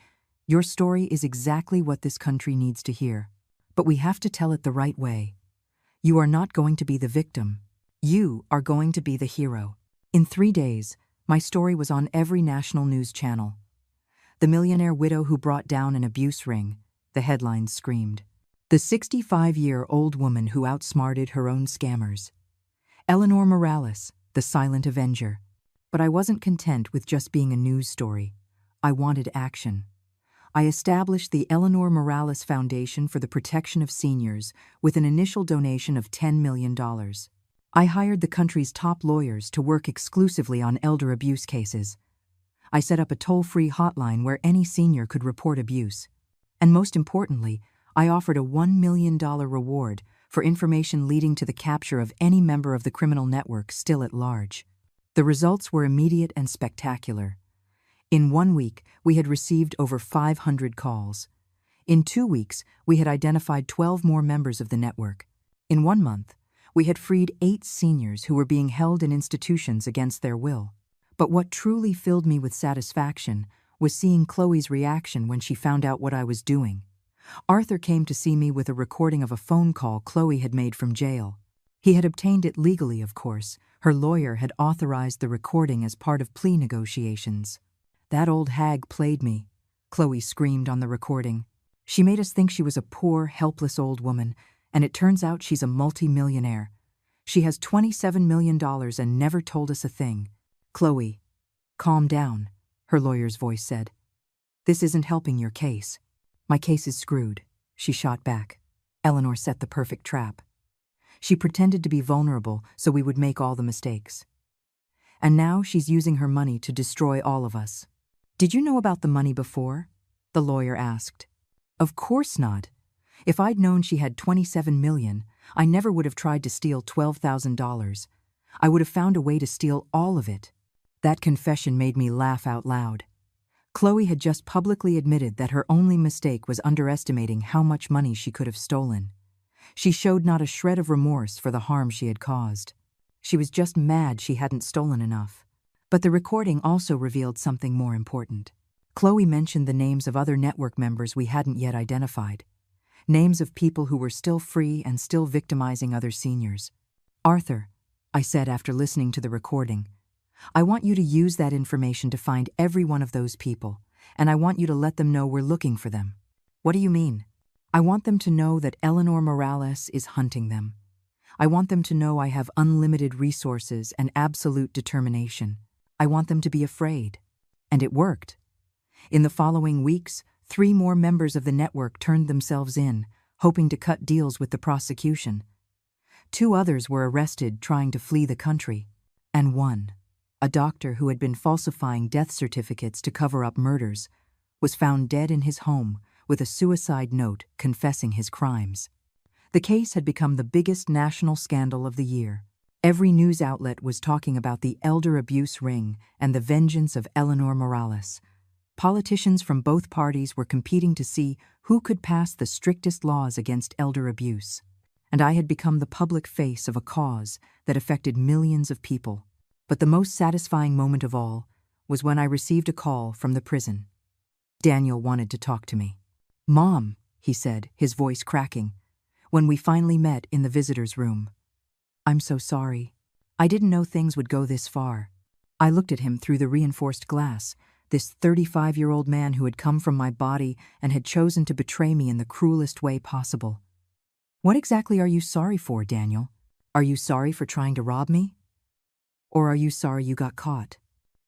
"Your story is exactly what this country needs to hear. But we have to tell it the right way. You are not going to be the victim. You are going to be the hero." In 3 days, my story was on every national news channel. "The millionaire widow who brought down an abuse ring," the headlines screamed. "The 65-year-old woman who outsmarted her own scammers. Eleanor Morales, the silent avenger." But I wasn't content with just being a news story. I wanted action. I established the Eleanor Morales Foundation for the Protection of Seniors with an initial donation of $10 million. I hired the country's top lawyers to work exclusively on elder abuse cases. I set up a toll-free hotline where any senior could report abuse. And most importantly, I offered a $1 million reward for information leading to the capture of any member of the criminal network still at large. The results were immediate and spectacular. In 1 week, we had received over 500 calls. In 2 weeks, we had identified 12 more members of the network. In 1 month, we had freed 8 seniors who were being held in institutions against their will. But what truly filled me with satisfaction was seeing Chloe's reaction when she found out what I was doing. Arthur came to see me with a recording of a phone call Chloe had made from jail. He had obtained it legally, of course. Her lawyer had authorized the recording as part of plea negotiations. "That old hag played me," Chloe screamed on the recording. "She made us think she was a poor, helpless old woman, and it turns out she's a multi-millionaire. She has $27 million and never told us a thing." "Chloe, calm down," her lawyer's voice said. "This isn't helping your case." "My case is screwed," she shot back. "Eleanor set the perfect trap. She pretended to be vulnerable so we would make all the mistakes. And now she's using her money to destroy all of us." "Did you know about the money before?" the lawyer asked. "Of course not. If I'd known she had $27 million, I never would have tried to steal $12,000. I would have found a way to steal all of it." That confession made me laugh out loud. Chloe had just publicly admitted that her only mistake was underestimating how much money she could have stolen. She showed not a shred of remorse for the harm she had caused. She was just mad she hadn't stolen enough. But the recording also revealed something more important. Chloe mentioned the names of other network members we hadn't yet identified. Names of people who were still free and still victimizing other seniors. "Arthur," I said after listening to the recording, "I want you to use that information to find every one of those people, and I want you to let them know we're looking for them." "What do you mean?" "I want them to know that Eleanor Morales is hunting them. I want them to know I have unlimited resources and absolute determination. I want them to be afraid." And it worked. In the following weeks, 3 more members of the network turned themselves in, hoping to cut deals with the prosecution. 2 others were arrested trying to flee the country. And one, a doctor who had been falsifying death certificates to cover up murders, was found dead in his home with a suicide note confessing his crimes. The case had become the biggest national scandal of the year. Every news outlet was talking about the elder abuse ring and the vengeance of Eleanor Morales. Politicians from both parties were competing to see who could pass the strictest laws against elder abuse. And I had become the public face of a cause that affected millions of people. But the most satisfying moment of all was when I received a call from the prison. Daniel wanted to talk to me. "Mom," he said, his voice cracking, when we finally met in the visitor's room. "I'm so sorry. I didn't know things would go this far." I looked at him through the reinforced glass, this 35-year-old man who had come from my body and had chosen to betray me in the cruelest way possible. "What exactly are you sorry for, Daniel? Are you sorry for trying to rob me? Or are you sorry you got caught?"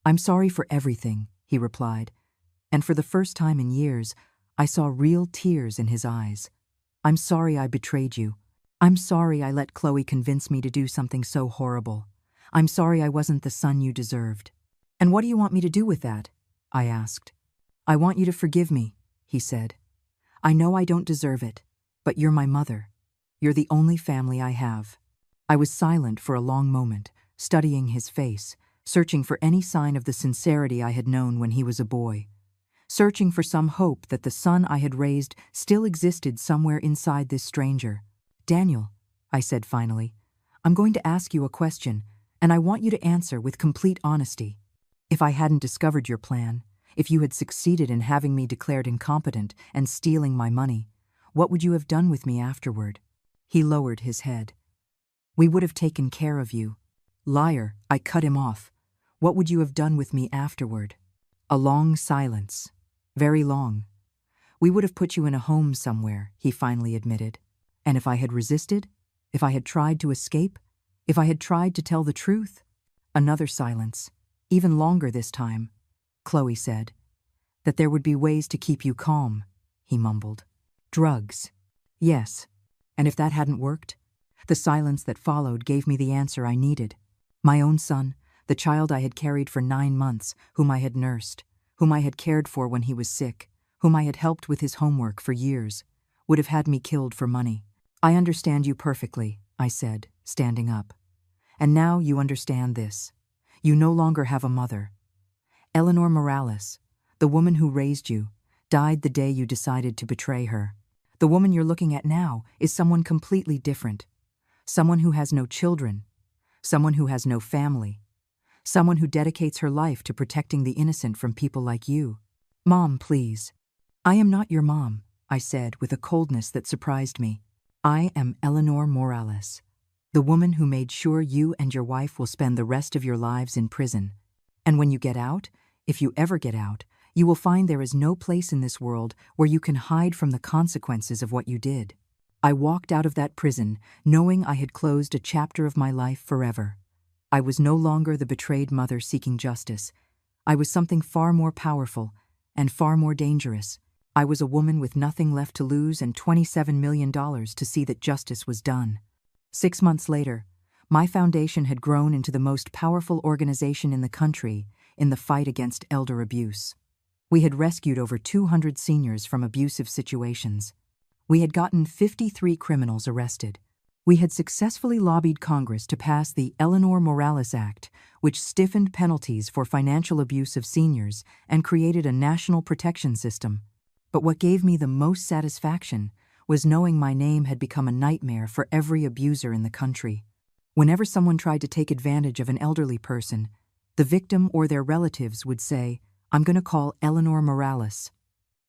"I'm sorry for everything," he replied, and for the first time in years, I saw real tears in his eyes. "I'm sorry I betrayed you. I'm sorry I let Chloe convince me to do something so horrible. I'm sorry I wasn't the son you deserved." "And what do you want me to do with that?" I asked. "I want you to forgive me," he said. "I know I don't deserve it, but you're my mother. You're the only family I have." I was silent for a long moment, studying his face, searching for any sign of the sincerity I had known when he was a boy, searching for some hope that the son I had raised still existed somewhere inside this stranger. "Daniel," I said finally, "I'm going to ask you a question, and I want you to answer with complete honesty. If I hadn't discovered your plan, if you had succeeded in having me declared incompetent and stealing my money, what would you have done with me afterward?" He lowered his head. "We would have taken care of you." "Liar," I cut him off. "What would you have done with me afterward?" A long silence. Very long. "We would have put you in a home somewhere," he finally admitted. "And if I had resisted? If I had tried to escape? If I had tried to tell the truth?" Another silence. Even longer this time. "Chloe said that there would be ways to keep you calm," he mumbled. "Drugs." "Yes. And if that hadn't worked?" The silence that followed gave me the answer I needed. My own son, the child I had carried for 9 months, whom I had nursed, whom I had cared for when he was sick, whom I had helped with his homework for years, would have had me killed for money. "I understand you perfectly," I said, standing up. "And now you understand this. You no longer have a mother. Eleanor Morales, the woman who raised you, died the day you decided to betray her. The woman you're looking at now is someone completely different. Someone who has no children. Someone who has no family. Someone who dedicates her life to protecting the innocent from people like you. Mom, please. I am not your mom, I said with a coldness that surprised me. I am Eleanor Morales, the woman who made sure you and your wife will spend the rest of your lives in prison. And when you get out, if you ever get out, you will find there is no place in this world where you can hide from the consequences of what you did. I walked out of that prison knowing I had closed a chapter of my life forever. I was no longer the betrayed mother seeking justice. I was something far more powerful and far more dangerous. I was a woman with nothing left to lose and $27 million to see that justice was done. 6 months later, my foundation had grown into the most powerful organization in the country in the fight against elder abuse. We had rescued over 200 seniors from abusive situations. We had gotten 53 criminals arrested. We had successfully lobbied Congress to pass the Eleanor Morales Act, which stiffened penalties for financial abuse of seniors and created a national protection system. But what gave me the most satisfaction was knowing my name had become a nightmare for every abuser in the country. Whenever someone tried to take advantage of an elderly person, the victim or their relatives would say, "I'm going to call Eleanor Morales."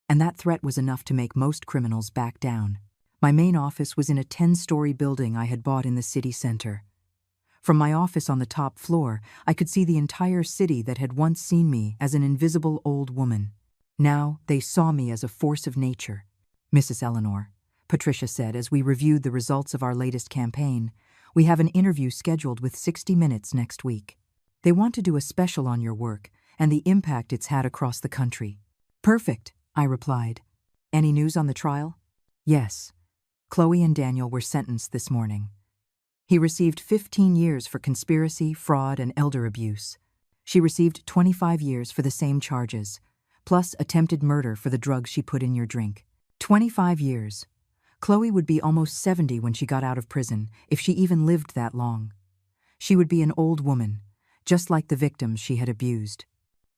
And that threat was enough to make most criminals back down. My main office was in a 10-story building I had bought in the city center. From my office on the top floor, I could see the entire city that had once seen me as an invisible old woman. Now they saw me as a force of nature. "Mrs. Eleanor," Patricia said as we reviewed the results of our latest campaign, "we have an interview scheduled with 60 Minutes next week. They want to do a special on your work and the impact it's had across the country." "Perfect," I replied. "Any news on the trial?" "Yes. Chloe and Daniel were sentenced this morning. He received 15 years for conspiracy, fraud, and elder abuse. She received 25 years for the same charges, plus attempted murder for the drugs she put in your drink. 25 years. Chloe would be almost 70 when she got out of prison, if she even lived that long. She would be an old woman, just like the victims she had abused.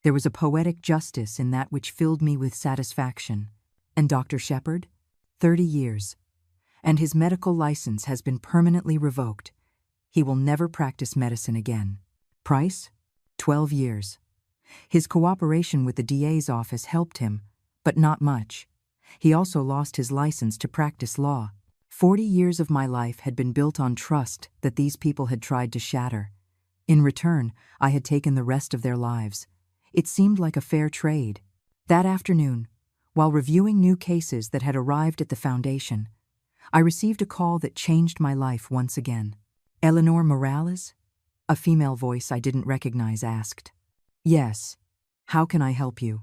There was a poetic justice in that which filled me with satisfaction. And Dr. Shepard? 30 years. And his medical license has been permanently revoked. He will never practice medicine again. Price? 12 years. His cooperation with the DA's office helped him, but not much. He also lost his license to practice law. 40 years of my life had been built on trust that these people had tried to shatter. In return, I had taken the rest of their lives. It seemed like a fair trade. That afternoon, while reviewing new cases that had arrived at the foundation, I received a call that changed my life once again. "Eleanor Morales?" A female voice I didn't recognize asked. "Yes. How can I help you?"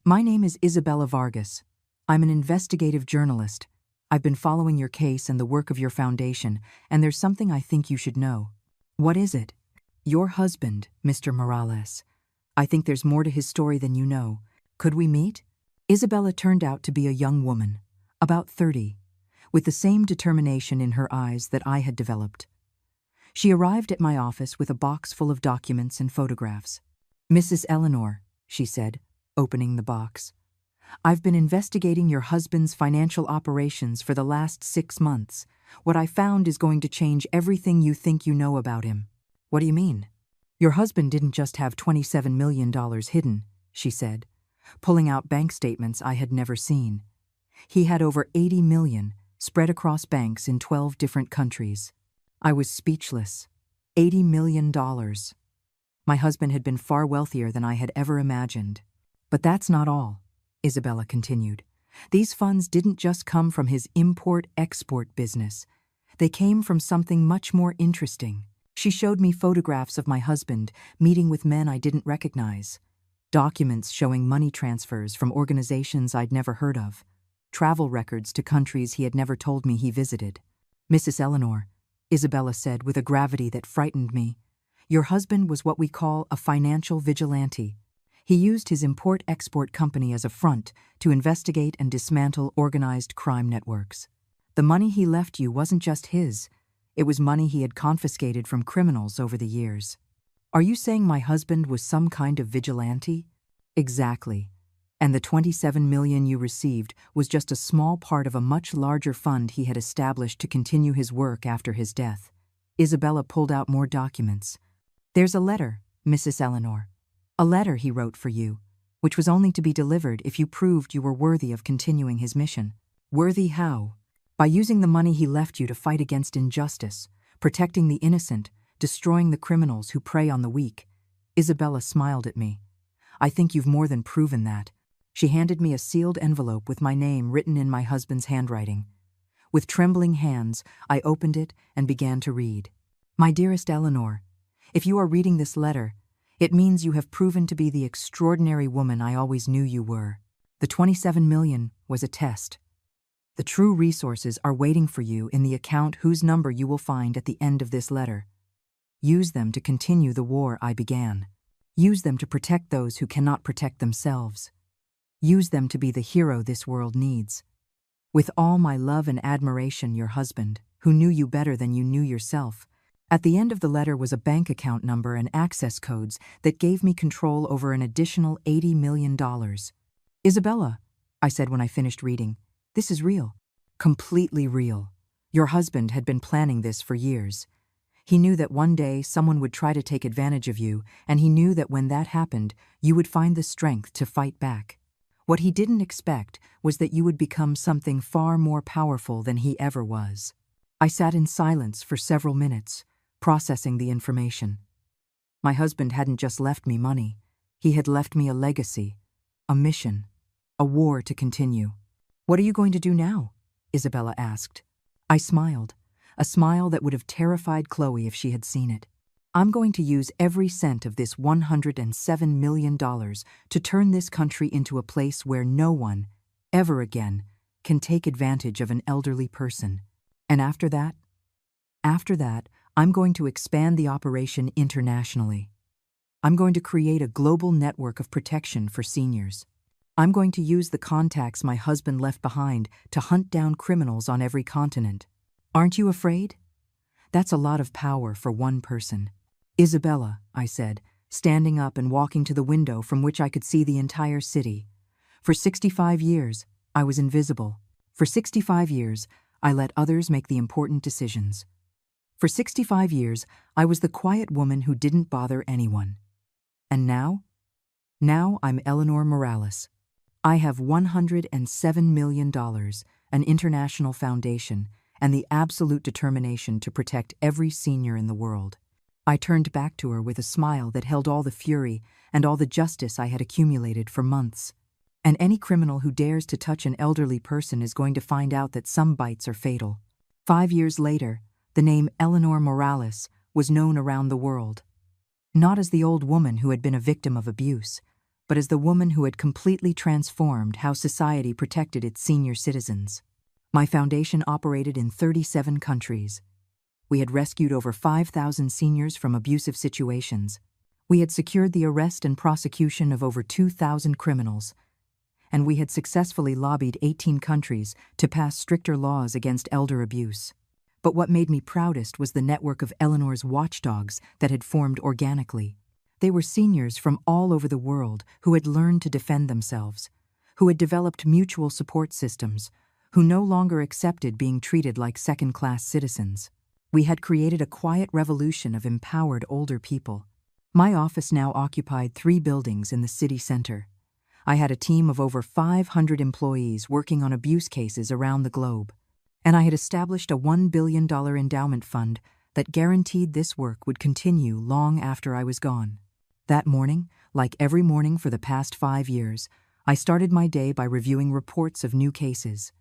"My name is Isabella Vargas. I'm an investigative journalist. I've been following your case and the work of your foundation, and there's something I think you should know." "What is it?" "Your husband, Mr. Morales. I think there's more to his story than you know. Could we meet?" Isabella turned out to be a young woman, about 30, with the same determination in her eyes that I had developed. She arrived at my office with a box full of documents and photographs. "Mrs. Eleanor," she said, opening the box, "I've been investigating your husband's financial operations for the last 6 months. What I found is going to change everything you think you know about him." "What do you mean?" "Your husband didn't just have $27 million hidden," she said, pulling out bank statements I had never seen. He had over 80 million spread across banks in 12 different countries. I was speechless. $80 million. My husband had been far wealthier than I had ever imagined. "But that's not all," Isabella continued. "These funds didn't just come from his import-export business. They came from something much more interesting." She showed me photographs of my husband meeting with men I didn't recognize, documents showing money transfers from organizations I'd never heard of, travel records to countries he had never told me he visited. "Mrs. Eleanor," Isabella said with a gravity that frightened me, "your husband was what we call a financial vigilante. He used his import-export company as a front to investigate and dismantle organized crime networks. The money he left you wasn't just his. It was money he had confiscated from criminals over the years." "Are you saying my husband was some kind of vigilante?" Exactly. And the 27 million you received was just a small part of a much larger fund he had established to continue his work after his death. Isabella pulled out more documents. There's a letter, Mrs. Eleanor. A letter he wrote for you, which was only to be delivered if you proved you were worthy of continuing his mission. Worthy how? By using the money he left you to fight against injustice, protecting the innocent, destroying the criminals who prey on the weak. Isabella smiled at me. I think you've more than proven that. She handed me a sealed envelope with my name written in my husband's handwriting. With trembling hands, I opened it and began to read. My dearest Eleanor, if you are reading this letter, it means you have proven to be the extraordinary woman I always knew you were. The 27 million was a test. The true resources are waiting for you in the account whose number you will find at the end of this letter. Use them to continue the war I began. Use them to protect those who cannot protect themselves. Use them to be the hero this world needs. With all my love and admiration, your husband, who knew you better than you knew yourself. At the end of the letter was a bank account number and access codes that gave me control over an additional $80 million. Isabella, I said when I finished reading, this is real. Completely real. Your husband had been planning this for years. He knew that one day someone would try to take advantage of you, and he knew that when that happened, you would find the strength to fight back. What he didn't expect was that you would become something far more powerful than he ever was. I sat in silence for several minutes, processing the information. My husband hadn't just left me money. He had left me a legacy, a mission, a war to continue. What are you going to do now? Isabella asked. I smiled, a smile that would have terrified Chloe if she had seen it. I'm going to use every cent of this $107 million to turn this country into a place where no one, ever again, can take advantage of an elderly person. And after that, I'm going to expand the operation internationally. I'm going to create a global network of protection for seniors. I'm going to use the contacts my husband left behind to hunt down criminals on every continent. Aren't you afraid? That's a lot of power for one person. Isabella, I said, standing up and walking to the window from which I could see the entire city. For 65 years, I was invisible. For 65 years, I let others make the important decisions. For 65 years, I was the quiet woman who didn't bother anyone. And now? Now I'm Eleanor Morales. I have $107 million, an international foundation, and the absolute determination to protect every senior in the world. I turned back to her with a smile that held all the fury and all the justice I had accumulated for months. And any criminal who dares to touch an elderly person is going to find out that some bites are fatal. 5 years later, the name Eleanor Morales was known around the world. Not as the old woman who had been a victim of abuse, but as the woman who had completely transformed how society protected its senior citizens. My foundation operated in 37 countries. We had rescued over 5,000 seniors from abusive situations. We had secured the arrest and prosecution of over 2,000 criminals. And we had successfully lobbied 18 countries to pass stricter laws against elder abuse. But what made me proudest was the network of Eleanor's watchdogs that had formed organically. They were seniors from all over the world who had learned to defend themselves, who had developed mutual support systems, who no longer accepted being treated like second-class citizens. We had created a quiet revolution of empowered older people. My office now occupied 3 buildings in the city center. I had a team of over 500 employees working on abuse cases around the globe. And I had established a $1 billion endowment fund that guaranteed this work would continue long after I was gone. That morning, like every morning for the past 5 years, I started my day by reviewing reports of new cases.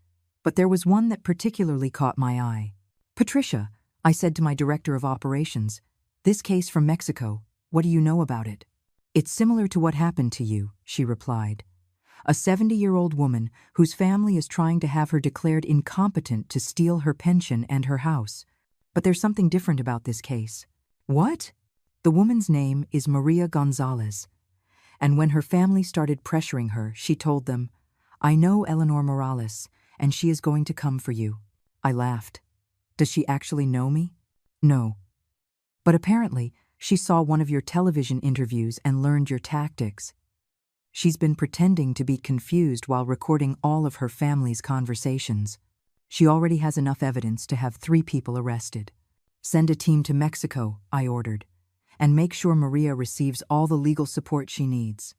But there was one that particularly caught my eye. Patricia, I said to my director of operations, this case from Mexico, what do you know about it? It's similar to what happened to you, she replied. A 70-year-old woman whose family is trying to have her declared incompetent to steal her pension and her house. But there's something different about this case. What? The woman's name is Maria Gonzalez. And when her family started pressuring her, she told them, I know Eleanor Morales, and she is going to come for you. I laughed. Does she actually know me? No. But apparently, she saw one of your television interviews and learned your tactics. She's been pretending to be confused while recording all of her family's conversations. She already has enough evidence to have 3 people arrested. Send a team to Mexico, I ordered, and make sure Maria receives all the legal support she needs.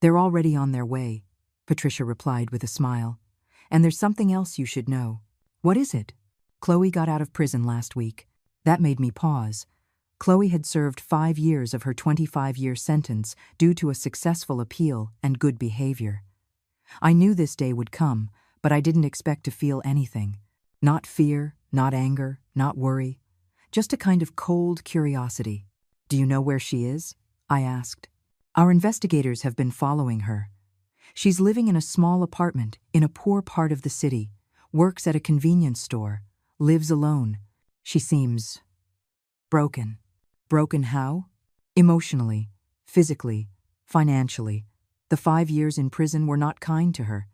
They're already on their way, Patricia replied with a smile. And there's something else you should know. What is it? Chloe got out of prison last week. That made me pause. Chloe had served 5 years of her 25-year sentence due to a successful appeal and good behavior. I knew this day would come, but I didn't expect to feel anything. Not fear, not anger, not worry. Just a kind of cold curiosity. Do you know where she is? I asked. Our investigators have been following her. She's living in a small apartment in a poor part of the city, works at a convenience store, lives alone. She seems broken. Broken how? Emotionally, physically, financially. The 5 years in prison were not kind to her,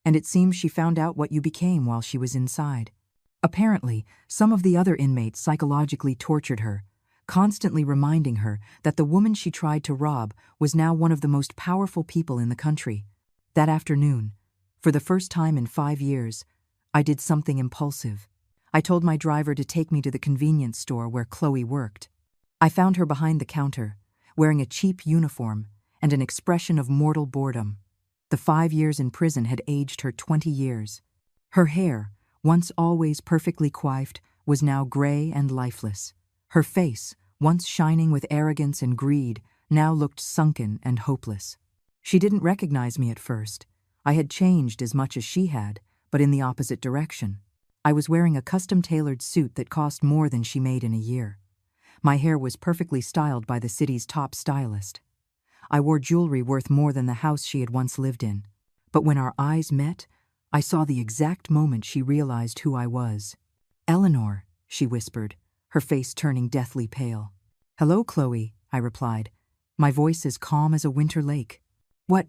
and it seems she found out what you became while she was inside. Apparently, some of the other inmates psychologically tortured her, constantly reminding her that the woman she tried to rob was now one of the most powerful people in the country. That afternoon, for the first time in 5 years, I did something impulsive. I told my driver to take me to the convenience store where Chloe worked. I found her behind the counter, wearing a cheap uniform and an expression of mortal boredom. The 5 years in prison had aged her 20 years. Her hair, once always perfectly coiffed, was now gray and lifeless. Her face, once shining with arrogance and greed, now looked sunken and hopeless. She didn't recognize me at first. I had changed as much as she had, but in the opposite direction. I was wearing a custom-tailored suit that cost more than she made in a year. My hair was perfectly styled by the city's top stylist. I wore jewelry worth more than the house she had once lived in. But when our eyes met, I saw the exact moment she realized who I was. "Eleanor," she whispered, her face turning deathly pale. "Hello, Chloe," I replied, my voice as calm as a winter lake. What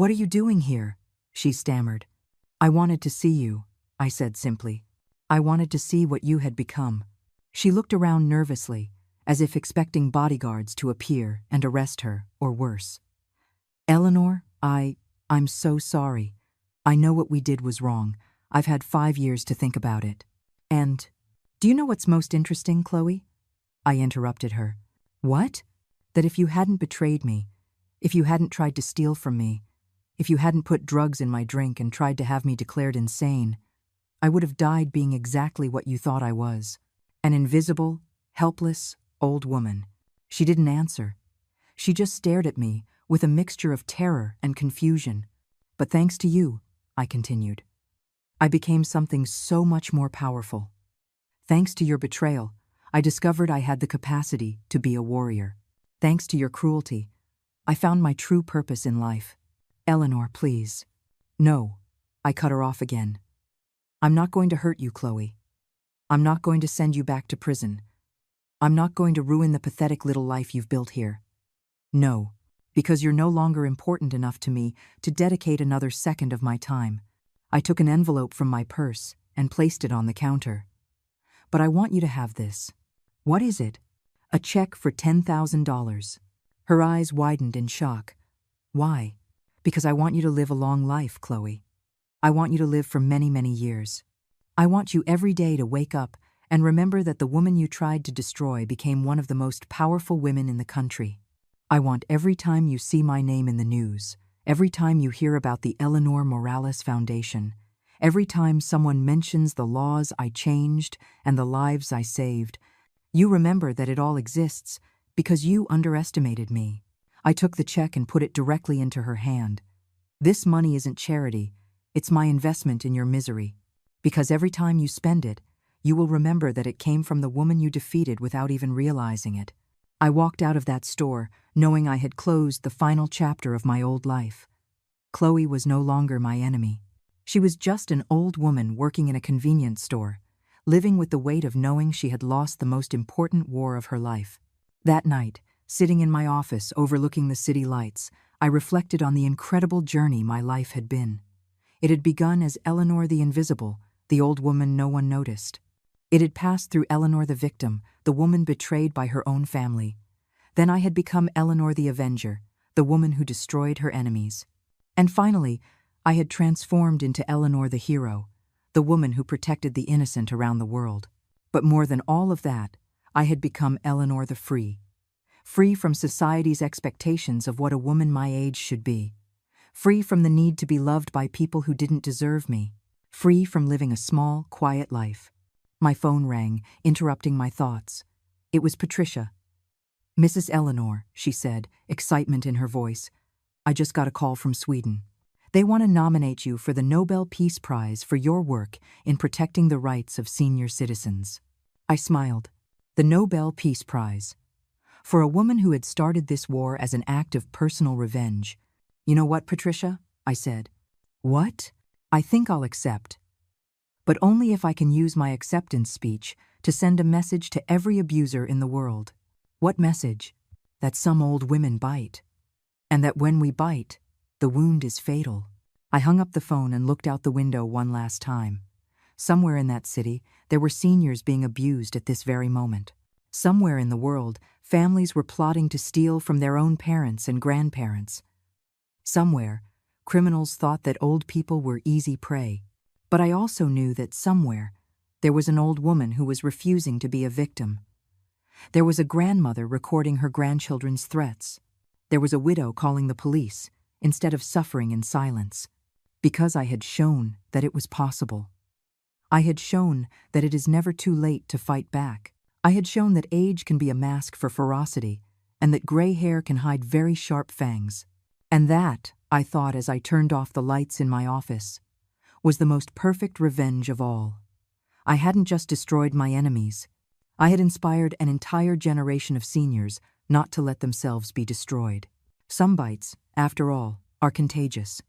are you doing here?" she stammered. "I wanted to see you," I said simply. "I wanted to see what you had become." She looked around nervously, as if expecting bodyguards to appear and arrest her, or worse. "Eleanor, I'm so sorry. I know what we did was wrong. I've had 5 years to think about it. And, do you know what's most interesting, Chloe?" I interrupted her. "What?" "That if you hadn't betrayed me, if you hadn't tried to steal from me, if you hadn't put drugs in my drink and tried to have me declared insane, I would have died being exactly what you thought I was. An invisible, helpless, old woman." She didn't answer. She just stared at me with a mixture of terror and confusion. "But thanks to you," I continued, "I became something so much more powerful. Thanks to your betrayal, I discovered I had the capacity to be a warrior. Thanks to your cruelty, I found my true purpose in life. Eleanor, please." "No," I cut her off again. "I'm not going to hurt you, Chloe. I'm not going to send you back to prison. I'm not going to ruin the pathetic little life you've built here. No, because you're no longer important enough to me to dedicate another second of my time." I took an envelope from my purse and placed it on the counter. "But I want you to have this." "What is it?" "A check for $10,000. Her eyes widened in shock. "Why?" "Because I want you to live a long life, Chloe. I want you to live for many, many years. I want you every day to wake up and remember that the woman you tried to destroy became one of the most powerful women in the country. I want every time you see my name in the news, every time you hear about the Eleanor Morales Foundation, every time someone mentions the laws I changed and the lives I saved, you remember that it all exists because you underestimated me." I took the check and put it directly into her hand. "This money isn't charity, it's my investment in your misery. Because every time you spend it, you will remember that it came from the woman you defeated without even realizing it." I walked out of that store, knowing I had closed the final chapter of my old life. Chloe was no longer my enemy. She was just an old woman working in a convenience store, living with the weight of knowing she had lost the most important war of her life. That night, sitting in my office overlooking the city lights, I reflected on the incredible journey my life had been. It had begun as Eleanor the Invisible, the old woman no one noticed. It had passed through Eleanor the victim, the woman betrayed by her own family. Then I had become Eleanor the Avenger, the woman who destroyed her enemies. And finally, I had transformed into Eleanor the hero, the woman who protected the innocent around the world. But more than all of that, I had become Eleanor the free. Free from society's expectations of what a woman my age should be. Free from the need to be loved by people who didn't deserve me. Free from living a small, quiet life. My phone rang, interrupting my thoughts. It was Patricia. "Mrs. Eleanor," she said, excitement in her voice. "I just got a call from Sweden. They want to nominate you for the Nobel Peace Prize for your work in protecting the rights of senior citizens." I smiled. The Nobel Peace Prize. For a woman who had started this war as an act of personal revenge. "You know what, Patricia?" I said. "What?" "I think I'll accept. But only if I can use my acceptance speech to send a message to every abuser in the world." "What message?" "That some old women bite. And that when we bite, the wound is fatal." I hung up the phone and looked out the window one last time. Somewhere in that city, there were seniors being abused at this very moment. Somewhere in the world, families were plotting to steal from their own parents and grandparents. Somewhere, criminals thought that old people were easy prey. But I also knew that somewhere, there was an old woman who was refusing to be a victim. There was a grandmother recording her grandchildren's threats. There was a widow calling the police, instead of suffering in silence. Because I had shown that it was possible. I had shown that it is never too late to fight back. I had shown that age can be a mask for ferocity, and that gray hair can hide very sharp fangs. And that, I thought as I turned off the lights in my office, was the most perfect revenge of all. I hadn't just destroyed my enemies. I had inspired an entire generation of seniors not to let themselves be destroyed. Some bites, after all, are contagious.